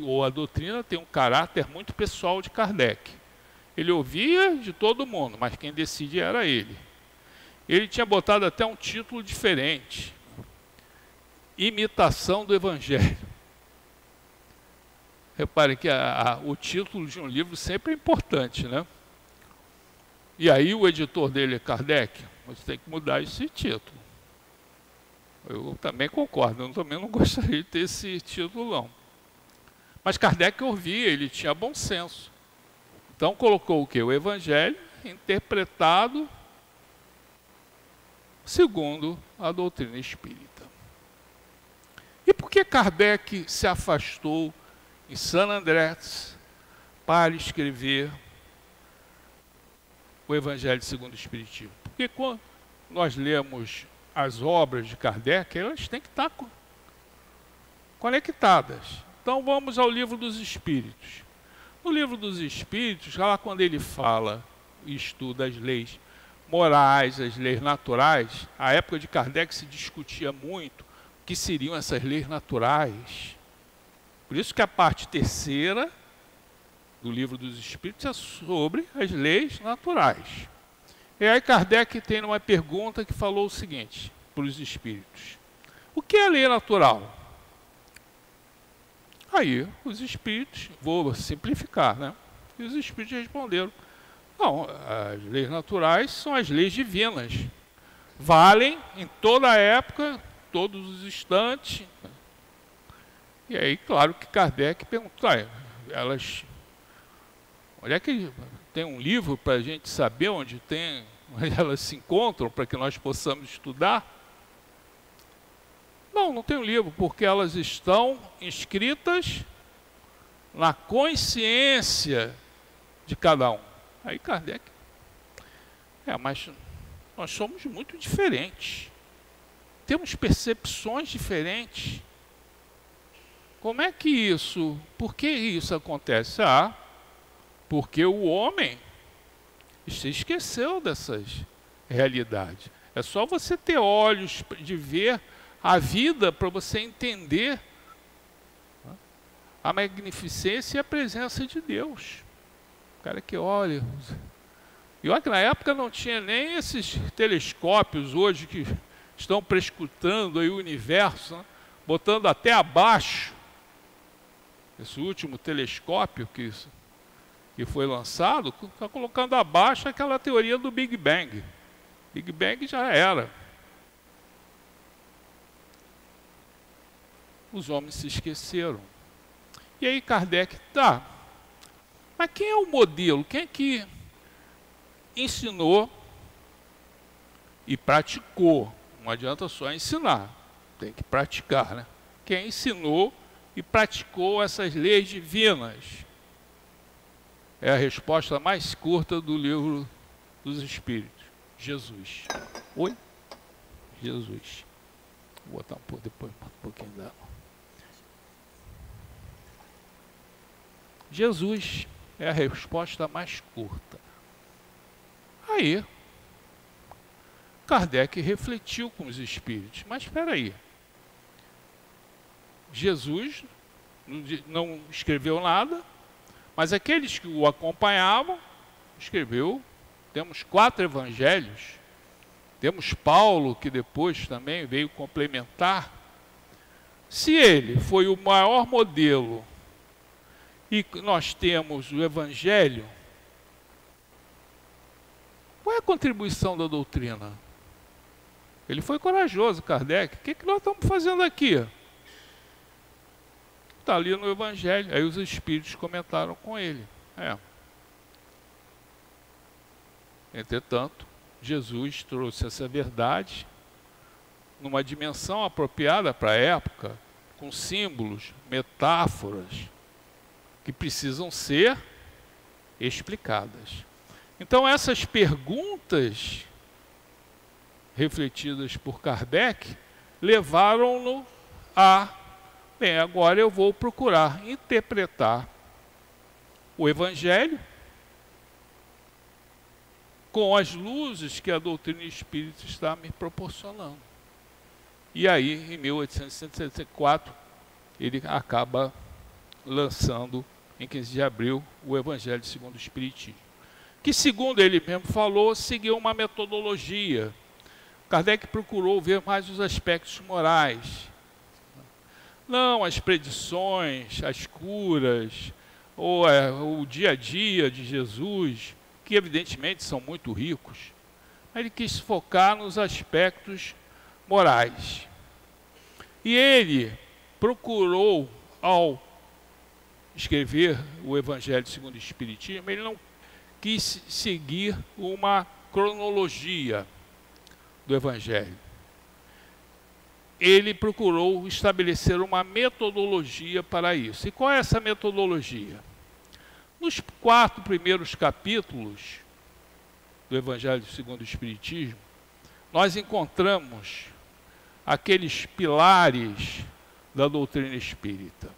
ou a doutrina, tem um caráter muito pessoal de Kardec. Ele ouvia de todo mundo, mas quem decidia era ele. Ele tinha botado até um título diferente: Imitação do Evangelho. Repare que o título de um livro sempre é importante, né? E aí o editor dele, Kardec, você tem que mudar esse título. Eu também concordo, eu também não gostaria de ter esse título, não. Mas Kardec ouvia, ele tinha bom senso. Então colocou o quê? O Evangelho interpretado segundo a doutrina espírita. E por que Kardec se afastou em San Andrés para escrever o Evangelho segundo o Espiritismo? Porque quando nós lemos as obras de Kardec, elas têm que estar conectadas. Então vamos ao Livro dos Espíritos. No Livro dos Espíritos, lá quando ele fala e estuda as leis morais, as leis naturais, a época de Kardec se discutia muito o que seriam essas leis naturais. Por isso que a parte terceira do Livro dos Espíritos é sobre as leis naturais. E aí Kardec tem uma pergunta que falou o seguinte para os espíritos: o que é lei natural? Aí os espíritos, vou simplificar, né? E os espíritos responderam: não, as leis naturais são as leis divinas. Valem em toda a época, todos os instantes. E aí, claro que Kardec perguntou: elas... Onde é que tem um livro para a gente saber onde elas se encontram, para que nós possamos estudar? Não tem um livro, porque elas estão inscritas na consciência de cada um. Aí Kardec: mas nós somos muito diferentes. Temos percepções diferentes. Como é que isso... Por que isso acontece? Porque o homem se esqueceu dessas realidades. É só você ter olhos de ver a vida para você entender a magnificência e a presença de Deus. O cara que olha... E olha que na época não tinha nem esses telescópios hoje que estão prescrutando aí o universo, né? Botando até abaixo. Esse último telescópio que foi lançado, está colocando abaixo aquela teoria do Big Bang. Big Bang já era. Os homens se esqueceram. E aí Kardec, tá, mas quem é o modelo? Quem é que ensinou e praticou? Não adianta só ensinar, tem que praticar, né? Quem ensinou e praticou essas leis divinas? É a resposta mais curta do livro dos Espíritos. Jesus. Oi? Jesus. Vou botar depois um pouquinho dela. Jesus é a resposta mais curta. Aí, Kardec refletiu com os espíritos. Mas espera aí. Jesus não escreveu nada, mas aqueles que o acompanhavam, escreveu. Temos 4 evangelhos. Temos Paulo, que depois também veio complementar. Se ele foi o maior modelo e nós temos o evangelho, qual é a contribuição da doutrina? Ele foi corajoso, Kardec. O que nós estamos fazendo aqui? Está ali no evangelho. Aí os espíritos comentaram com ele. Entretanto, Jesus trouxe essa verdade numa dimensão apropriada para a época, com símbolos, metáforas, que precisam ser explicadas. Então, essas perguntas refletidas por Kardec levaram-no a, bem, agora eu vou procurar interpretar o Evangelho com as luzes que a doutrina espírita está me proporcionando. E aí, em 1864, ele acaba lançando, em 15 de abril, o Evangelho segundo o Espiritismo, que, segundo ele mesmo falou, seguiu uma metodologia. Kardec procurou ver mais os aspectos morais, não as predições, as curas, ou o dia a dia de Jesus, que evidentemente são muito ricos. Ele quis focar nos aspectos morais. E ele procurou, ao escrever o Evangelho segundo o Espiritismo, ele não quis seguir uma cronologia do Evangelho. Ele procurou estabelecer uma metodologia para isso. E qual é essa metodologia? Nos 4 primeiros capítulos do Evangelho segundo o Espiritismo, nós encontramos aqueles pilares da doutrina espírita.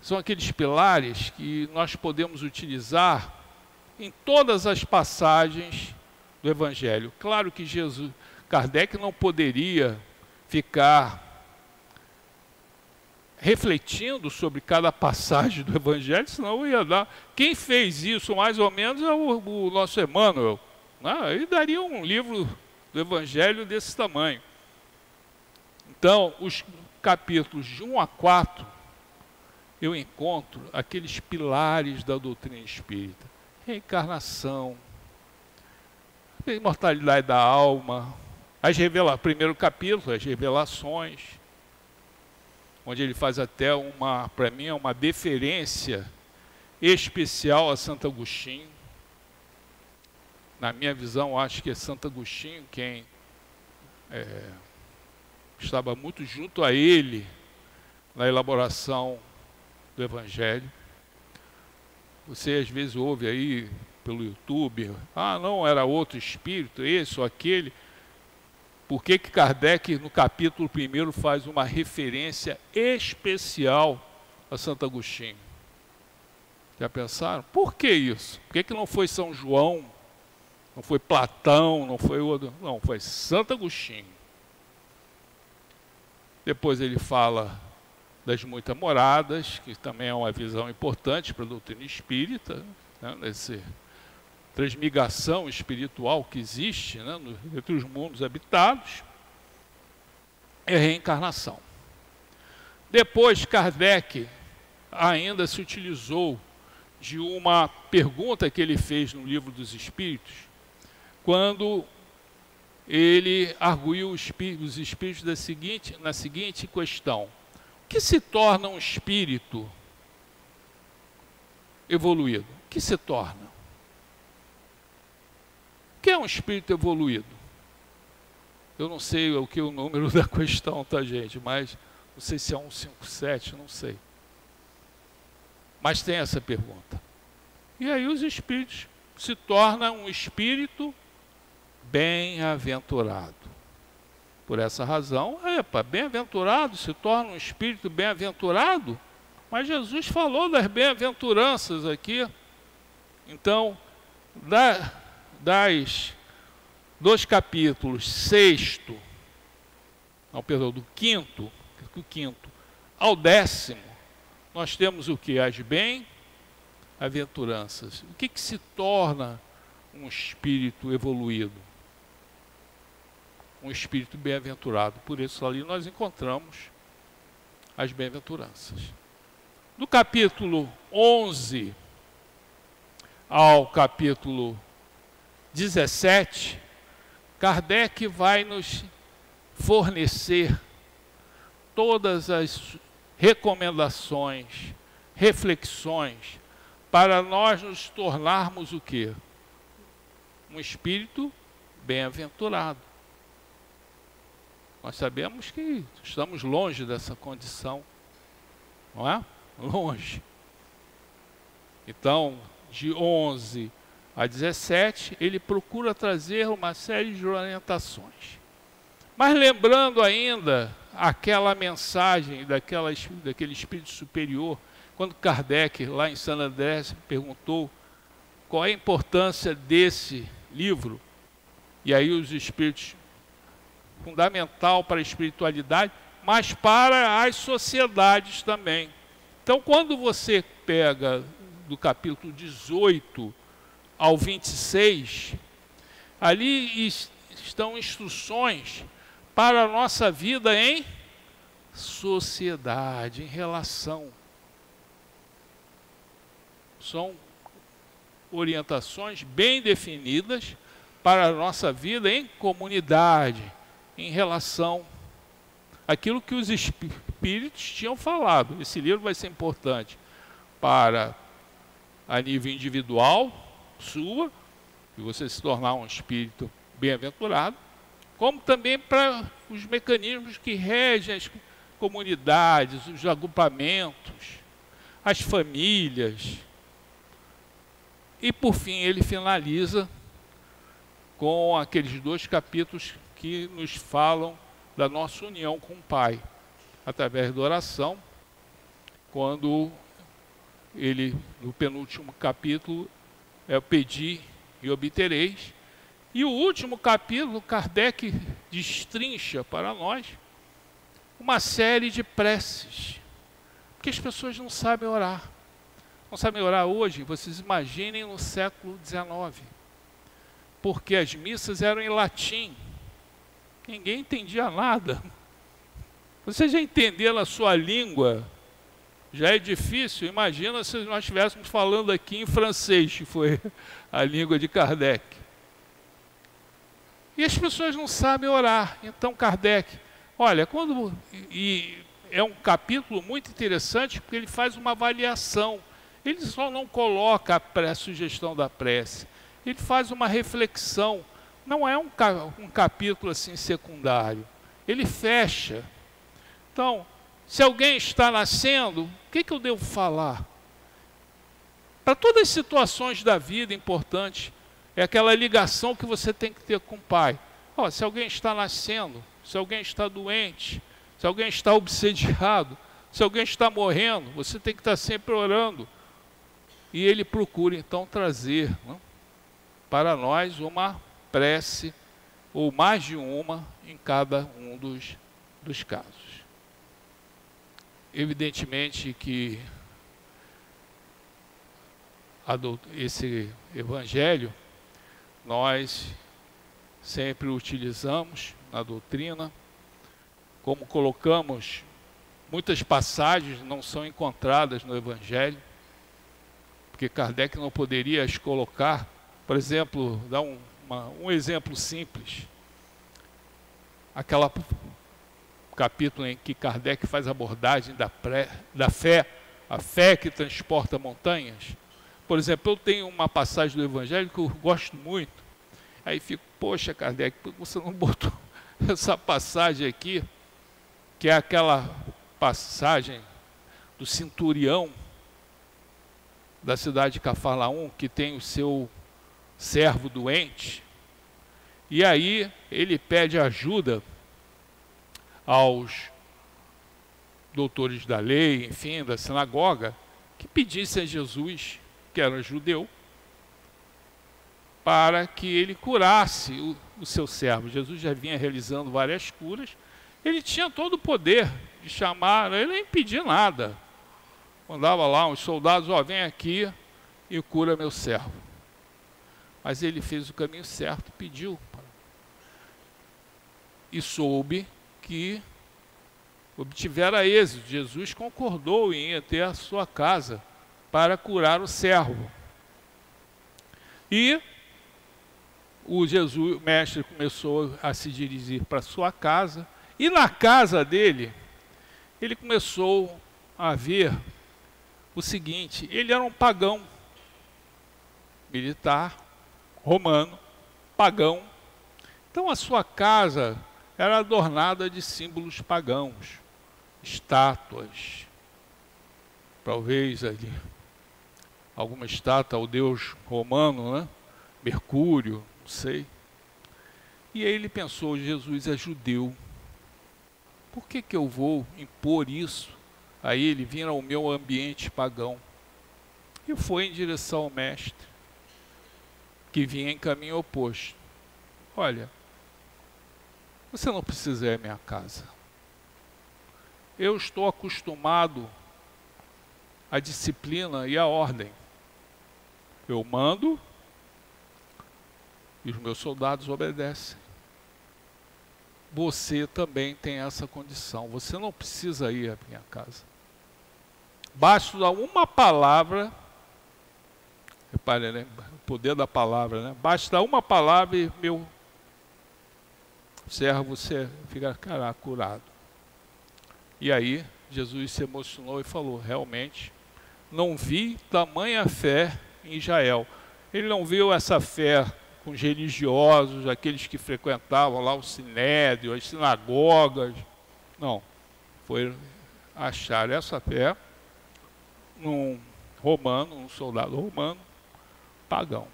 São aqueles pilares que nós podemos utilizar em todas as passagens do Evangelho. Claro que Kardec não poderia ficar refletindo sobre cada passagem do Evangelho, senão ia dar. Quem fez isso mais ou menos é o nosso Emmanuel, né? Ele daria um livro do Evangelho desse tamanho. Então, os capítulos de 1 a 4, eu encontro aqueles pilares da doutrina espírita: reencarnação, a imortalidade da alma, primeiro capítulo, as revelações, onde ele faz até para mim, uma deferência especial a Santo Agostinho. Na minha visão, acho que é Santo Agostinho quem estava muito junto a ele na elaboração do Evangelho. Você às vezes ouve aí pelo YouTube, não, era outro espírito, esse ou aquele. Por que Kardec, no capítulo 1, faz uma referência especial a Santo Agostinho? Já pensaram? Por que isso? Por que não foi São João, não foi Platão, não foi outro? Não, foi Santo Agostinho. Depois ele fala das muitas moradas, que também é uma visão importante para a doutrina espírita, né, dessa transmigração espiritual que existe, né, entre os mundos habitados, e a reencarnação. Depois, Kardec ainda se utilizou de uma pergunta que ele fez no Livro dos Espíritos, quando ele arguiu os espíritos na seguinte questão: o que se torna um espírito evoluído? O que se torna? O que é um espírito evoluído? Eu não sei o que é o número da questão, tá, gente? Mas não sei se é 157, não sei. Mas tem essa pergunta. E aí os espíritos se tornam um espírito bem-aventurado. Por essa razão, bem-aventurado se torna um espírito bem-aventurado? Mas Jesus falou das bem-aventuranças aqui. Então, dos capítulos 6º, do 5º ao 10º, nós temos o que? As bem-aventuranças. O que se torna um espírito evoluído? Um espírito bem-aventurado. Por isso ali nós encontramos as bem-aventuranças. Do capítulo 11 ao capítulo 17, Kardec vai nos fornecer todas as recomendações, reflexões, para nós nos tornarmos o quê? Um espírito bem-aventurado. Nós sabemos que estamos longe dessa condição, não é? Longe. Então, de 11 a 17, ele procura trazer uma série de orientações. Mas lembrando ainda aquela mensagem daquele espírito superior, quando Kardec, lá em San Andrés, perguntou qual é a importância desse livro, e aí os espíritos, fundamental para a espiritualidade, mas para as sociedades também. Então, quando você pega do capítulo 18 ao 26, ali estão instruções para a nossa vida em sociedade, em relação. São orientações bem definidas para a nossa vida em comunidade, em relação àquilo que os espíritos tinham falado. Esse livro vai ser importante para a nível individual, sua, e você se tornar um espírito bem-aventurado, como também para os mecanismos que regem as comunidades, os agrupamentos, as famílias. E por fim ele finaliza com aqueles 2 capítulos que nos falam da nossa união com o Pai, através da oração, quando ele, no penúltimo capítulo, é o pedir e obtereis. E o último capítulo, Kardec destrincha para nós uma série de preces, porque as pessoas não sabem orar. Não sabem orar hoje, vocês imaginem no século XIX, porque as missas eram em latim, ninguém entendia nada. Você já entender a sua língua já é difícil, imagina se nós estivéssemos falando aqui em francês, que foi a língua de Kardec. E as pessoas não sabem orar. Então Kardec, olha, e é um capítulo muito interessante, porque ele faz uma avaliação. Ele só não coloca a sugestão da prece, ele faz uma reflexão. Não é um capítulo assim secundário, ele fecha. Então, se alguém está nascendo, o que eu devo falar? Para todas as situações da vida importantes, é aquela ligação que você tem que ter com o Pai. Se alguém está nascendo, se alguém está doente, se alguém está obsediado, se alguém está morrendo, você tem que estar sempre orando. E ele procura então trazer, né, para nós uma prece, ou mais de uma, em cada um dos casos. Evidentemente que esse evangelho nós sempre utilizamos na doutrina, como colocamos, muitas passagens não são encontradas no evangelho, porque Kardec não poderia as colocar, por exemplo, dar um um exemplo simples. Aquele capítulo em que Kardec faz a abordagem da fé, a fé que transporta montanhas. Por exemplo, eu tenho uma passagem do Evangelho que eu gosto muito. Aí fico, poxa, Kardec, por que você não botou essa passagem aqui, que é aquela passagem do centurião da cidade de Cafarnaum, que tem o seu servo doente, e aí ele pede ajuda aos doutores da lei, enfim, da sinagoga, que pedissem a Jesus, que era judeu, para que ele curasse o seu servo. Jesus já vinha realizando várias curas, ele tinha todo o poder de chamar, ele nem pedia nada. Mandava lá uns soldados, ó, vem aqui e cura meu servo. Mas ele fez o caminho certo, pediu. E soube que obtivera êxito. Jesus concordou em ir até a sua casa para curar o servo. E o mestre começou a se dirigir para a sua casa. E na casa dele, ele começou a ver o seguinte: ele era um pagão, militar, romano, pagão. Então a sua casa era adornada de símbolos pagãos, estátuas, talvez ali alguma estátua ao deus romano, né? Mercúrio, não sei. E aí ele pensou, Jesus é judeu, por que eu vou impor isso a ele, vir ao meu ambiente pagão? E foi em direção ao mestre, que vinha em caminho oposto. Olha, você não precisa ir à minha casa. Eu estou acostumado à disciplina e à ordem. Eu mando e os meus soldados obedecem. Você também tem essa condição. Você não precisa ir à minha casa. Basta dar uma palavra. Repare, né? O poder da palavra, né? Basta uma palavra e meu servo, você ficará curado. E aí Jesus se emocionou e falou, realmente, não vi tamanha fé em Israel. Ele não viu essa fé com os religiosos, aqueles que frequentavam lá o sinédrio, as sinagogas. Não, foi achar essa fé num romano, um soldado romano, pagão.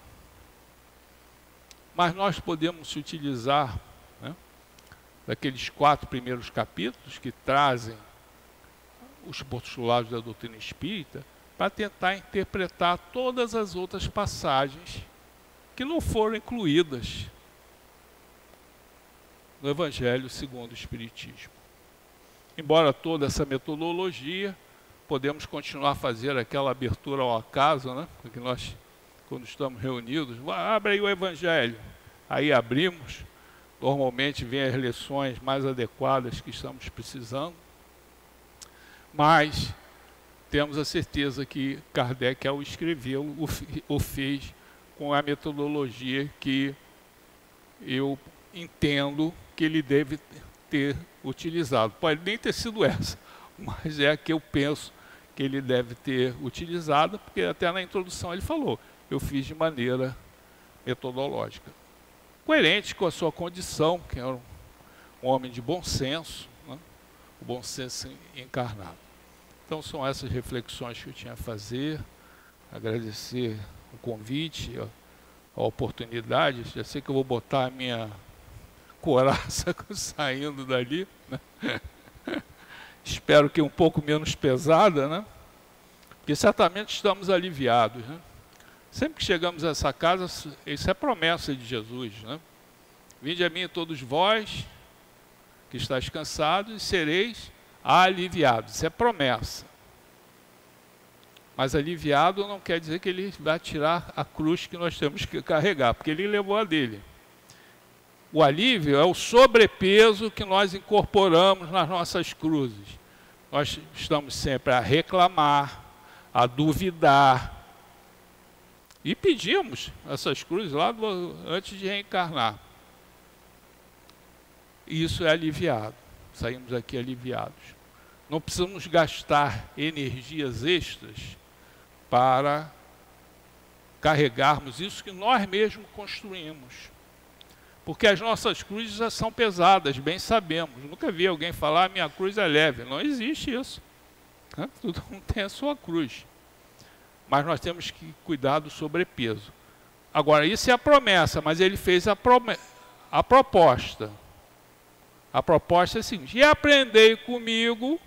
Mas nós podemos se utilizar, né, daqueles 4 primeiros capítulos que trazem os postulados da doutrina espírita para tentar interpretar todas as outras passagens que não foram incluídas no Evangelho segundo o Espiritismo. Embora toda essa metodologia, podemos continuar a fazer aquela abertura ao acaso, né? Porque nós, quando estamos reunidos, abre aí o Evangelho. Aí abrimos, normalmente vem as lições mais adequadas que estamos precisando, mas temos a certeza que Kardec, ao escrevê-lo, o fez com a metodologia que eu entendo que ele deve ter utilizado. Pode nem ter sido essa, mas é a que eu penso que ele deve ter utilizado, porque até na introdução ele falou, eu fiz de maneira metodológica. Coerente com a sua condição, que era um homem de bom senso, né? O bom senso encarnado. Então são essas reflexões que eu tinha a fazer, agradecer o convite, a oportunidade. Já sei que eu vou botar a minha coraça saindo dali, né? Espero que um pouco menos pesada, né? Porque certamente estamos aliviados, né? Sempre que chegamos a essa casa, isso é promessa de Jesus, né? Vinde a mim todos vós, que estáis cansados, e sereis aliviados. Isso é promessa. Mas aliviado não quer dizer que ele vai tirar a cruz que nós temos que carregar, porque ele levou a dele. O alívio é o sobrepeso que nós incorporamos nas nossas cruzes. Nós estamos sempre a reclamar, a duvidar, E pedimos essas cruzes lá antes de reencarnar. E isso é aliviado. Saímos aqui aliviados. Não precisamos gastar energias extras para carregarmos isso que nós mesmos construímos. Porque as nossas cruzes já são pesadas, bem sabemos. Nunca vi alguém falar, minha cruz é leve. Não existe isso. Todo mundo tem a sua cruz. Mas nós temos que cuidar do sobrepeso. Agora, isso é a promessa, mas ele fez a proposta. A proposta é a seguinte: e aprendei comigo.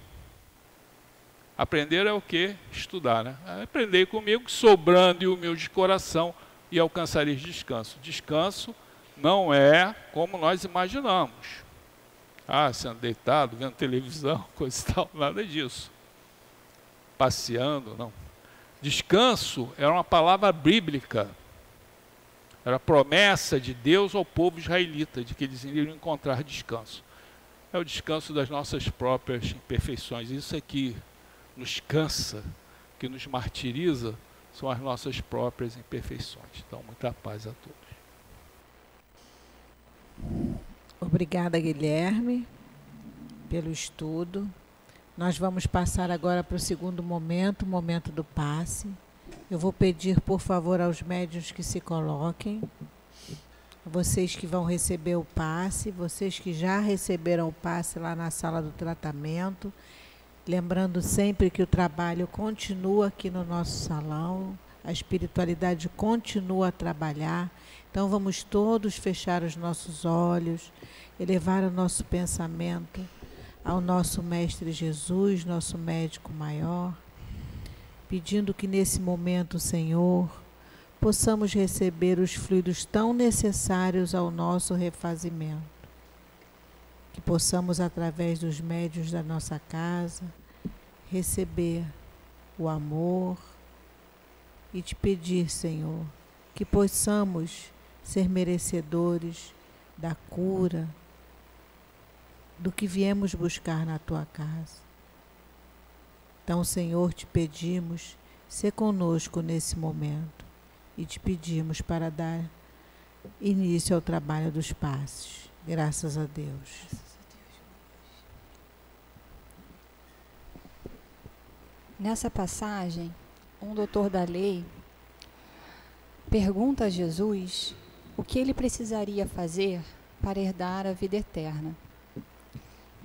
Aprender é o quê? Estudar, né? Aprendei comigo, sobrando e humilde de coração, e alcançareis descanso. Descanso não é como nós imaginamos. Sendo deitado, vendo televisão, coisa e tal, nada disso. Passeando, não. Descanso era uma palavra bíblica. Era a promessa de Deus ao povo israelita, de que eles iriam encontrar descanso. É o descanso das nossas próprias imperfeições. Isso aqui nos cansa, que nos martiriza, são as nossas próprias imperfeições. Então, muita paz a todos. Obrigada, Guilherme, pelo estudo. Nós vamos passar agora para o segundo momento, o momento do passe. Eu vou pedir, por favor, aos médiuns que se coloquem. Vocês que vão receber o passe, vocês que já receberam o passe lá na sala do tratamento. Lembrando sempre que o trabalho continua aqui no nosso salão, a espiritualidade continua a trabalhar. Então vamos todos fechar os nossos olhos, elevar o nosso pensamento ao nosso Mestre Jesus, nosso médico maior, pedindo que nesse momento, Senhor, possamos receber os fluidos tão necessários ao nosso refazimento. Que possamos, através dos médiuns da nossa casa, receber o amor e te pedir, Senhor, que possamos ser merecedores da cura, do que viemos buscar na tua casa. Então, Senhor, te pedimos, sê conosco nesse momento e te pedimos para dar início ao trabalho dos passes. Graças a Deus. Nessa passagem, um doutor da lei pergunta a Jesus o que ele precisaria fazer para herdar a vida eterna.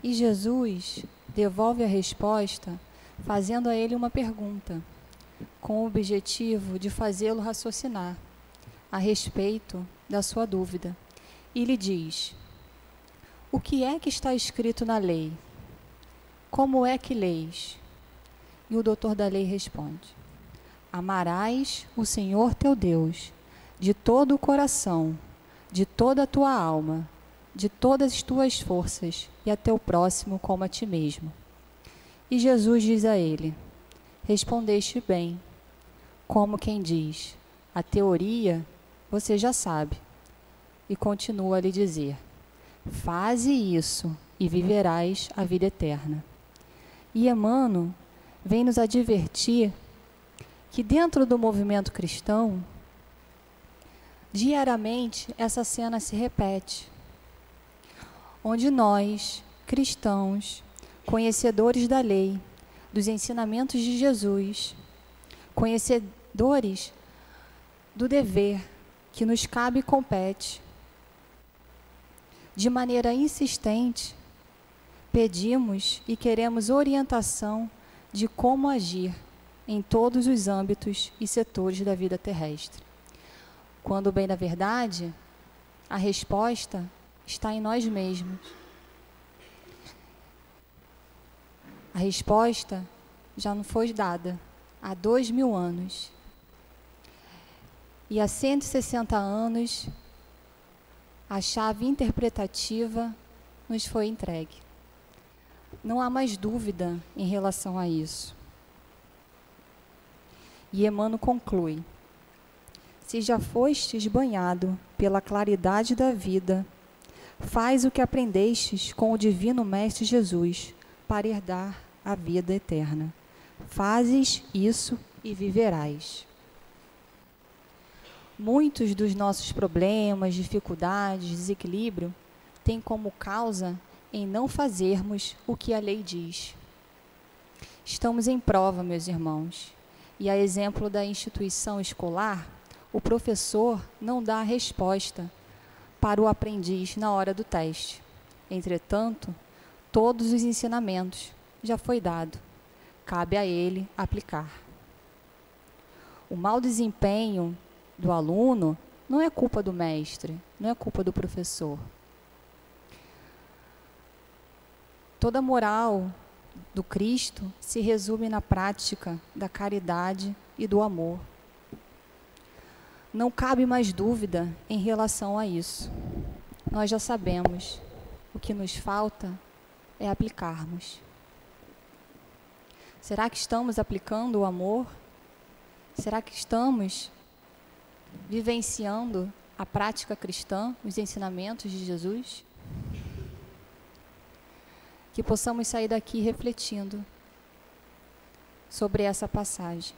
E Jesus devolve a resposta fazendo a ele uma pergunta, com o objetivo de fazê-lo raciocinar a respeito da sua dúvida. E lhe diz: o que é que está escrito na lei? Como é que leis? E o doutor da lei responde: amarás o Senhor teu Deus de todo o coração, de toda a tua alma, de todas as tuas forças, e a teu próximo como a ti mesmo. E Jesus diz a ele: respondeste bem, como quem diz, a teoria você já sabe. E continua a lhe dizer: faze isso e viverás a vida eterna. E Emmanuel vem nos advertir que dentro do movimento cristão, diariamente essa cena se repete, onde nós, cristãos, conhecedores da lei, dos ensinamentos de Jesus, conhecedores do dever que nos cabe e compete, de maneira insistente, pedimos e queremos orientação de como agir em todos os âmbitos e setores da vida terrestre. Quando, bem na verdade, a resposta está em nós mesmos. A resposta já não foi dada há 2000 anos. E há 160 anos, a chave interpretativa nos foi entregue. Não há mais dúvida em relação a isso. E Emmanuel conclui: se já fostes banhado pela claridade da vida, faz o que aprendestes com o Divino Mestre Jesus para herdar a vida eterna. Fazes isso e viverás. Muitos dos nossos problemas, dificuldades, desequilíbrio têm como causa em não fazermos o que a lei diz. Estamos em prova, meus irmãos, e a exemplo da instituição escolar, o professor não dá a resposta para o aprendiz na hora do teste. Entretanto, todos os ensinamentos já foi dado, cabe a ele aplicar. O mau desempenho do aluno não é culpa do mestre, não é culpa do professor. Toda a moral do Cristo se resume na prática da caridade e do amor. Não cabe mais dúvida em relação a isso. Nós já sabemos. O que nos falta é aplicarmos. Será que estamos aplicando o amor? Será que estamos vivenciando a prática cristã, os ensinamentos de Jesus? Que possamos sair daqui refletindo sobre essa passagem.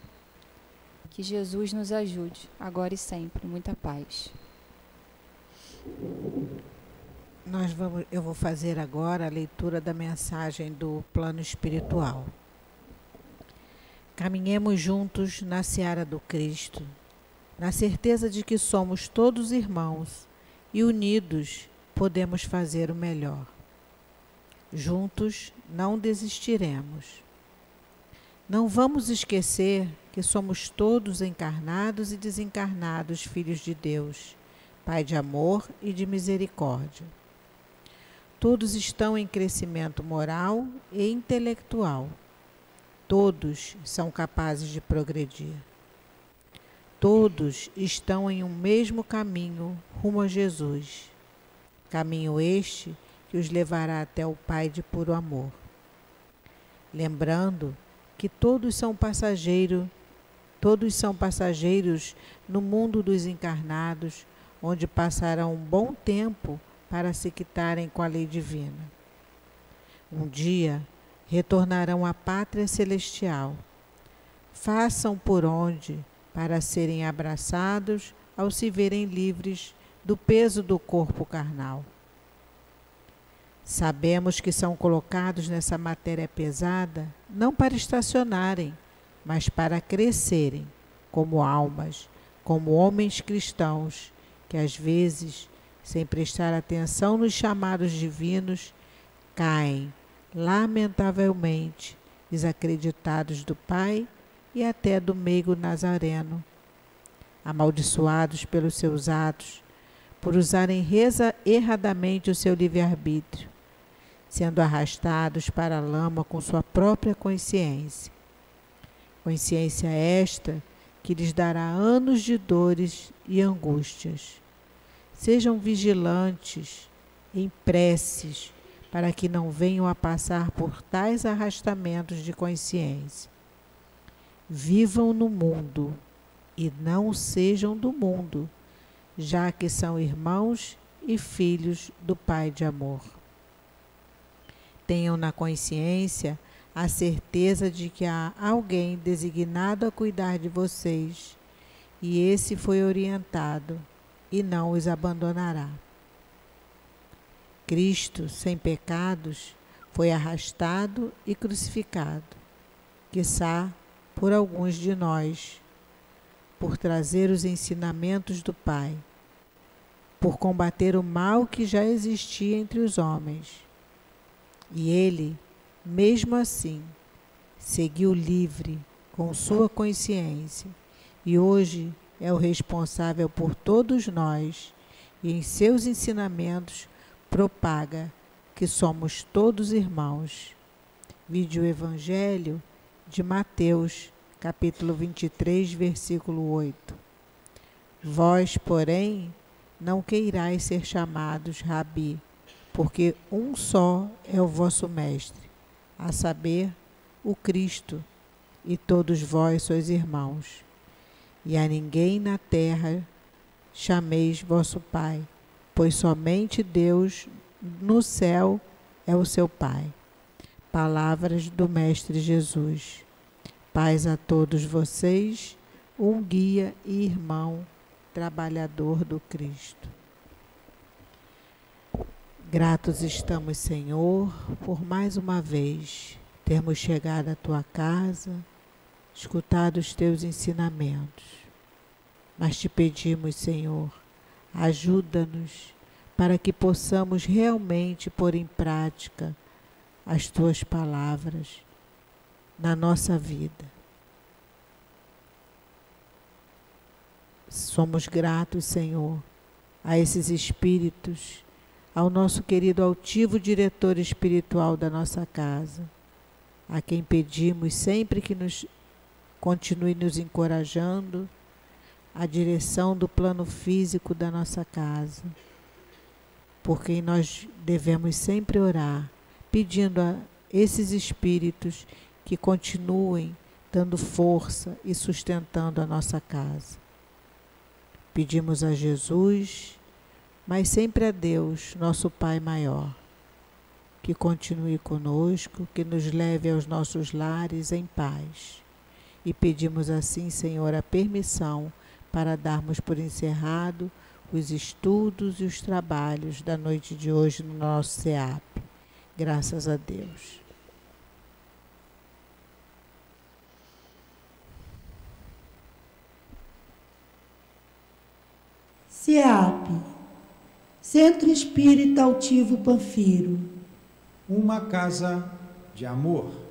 Que Jesus nos ajude, agora e sempre. Muita paz. Eu vou fazer agora a leitura da mensagem do plano espiritual. Caminhemos juntos na seara do Cristo, na certeza de que somos todos irmãos e unidos podemos fazer o melhor. Juntos não desistiremos. Não vamos esquecer que somos todos encarnados e desencarnados filhos de Deus, Pai de amor e de misericórdia. Todos estão em crescimento moral e intelectual. Todos são capazes de progredir. Todos estão em um mesmo caminho rumo a Jesus. Caminho este que os levará até o Pai de puro amor. Lembrando que todos são passageiros no mundo dos encarnados, onde passarão um bom tempo para se quitarem com a lei divina. Um dia retornarão à pátria celestial. Façam por onde para serem abraçados ao se verem livres do peso do corpo carnal. Sabemos que são colocados nessa matéria pesada não para estacionarem, mas para crescerem como almas, como homens cristãos, que às vezes, sem prestar atenção nos chamados divinos, caem, lamentavelmente, desacreditados do Pai e até do meigo Nazareno, amaldiçoados pelos seus atos, por usarem erradamente o seu livre-arbítrio, sendo arrastados para a lama com sua própria consciência. Consciência esta que lhes dará anos de dores e angústias. Sejam vigilantes em preces para que não venham a passar por tais arrastamentos de consciência. Vivam no mundo e não sejam do mundo, já que são irmãos e filhos do Pai de amor. Tenham na consciência a certeza de que há alguém designado a cuidar de vocês, e esse foi orientado e não os abandonará. Cristo, sem pecados, foi arrastado e crucificado, quiçá por alguns de nós, por trazer os ensinamentos do Pai, por combater o mal que já existia entre os homens. E ele, mesmo assim, seguiu livre com sua consciência e hoje é o responsável por todos nós e em seus ensinamentos propaga que somos todos irmãos. Vide o Evangelho de Mateus, capítulo 23, versículo 8. Vós, porém, não queirais ser chamados Rabi, porque um só é o vosso Mestre, a saber, o Cristo, e todos vós sois irmãos. E a ninguém na terra chameis vosso Pai, pois somente Deus no céu é o seu Pai. Palavras do Mestre Jesus. Paz a todos vocês, um guia e irmão trabalhador do Cristo. Gratos estamos, Senhor, por mais uma vez termos chegado à Tua casa, escutado os Teus ensinamentos. Mas te pedimos, Senhor, ajuda-nos para que possamos realmente pôr em prática as Tuas palavras na nossa vida. Somos gratos, Senhor, a esses espíritos, ao nosso querido altivo diretor espiritual da nossa casa, a quem pedimos sempre que continue nos encorajando a direção do plano físico da nossa casa, por quem nós devemos sempre orar, pedindo a esses espíritos que continuem dando força e sustentando a nossa casa. Pedimos a Jesus, mas sempre a Deus, nosso Pai maior, que continue conosco, que nos leve aos nossos lares em paz. E pedimos assim, Senhor, a permissão para darmos por encerrado os estudos e os trabalhos da noite de hoje no nosso SEAP. Graças a Deus. SEAP, Centro Espírita Altivo Panfiro. Uma casa de amor.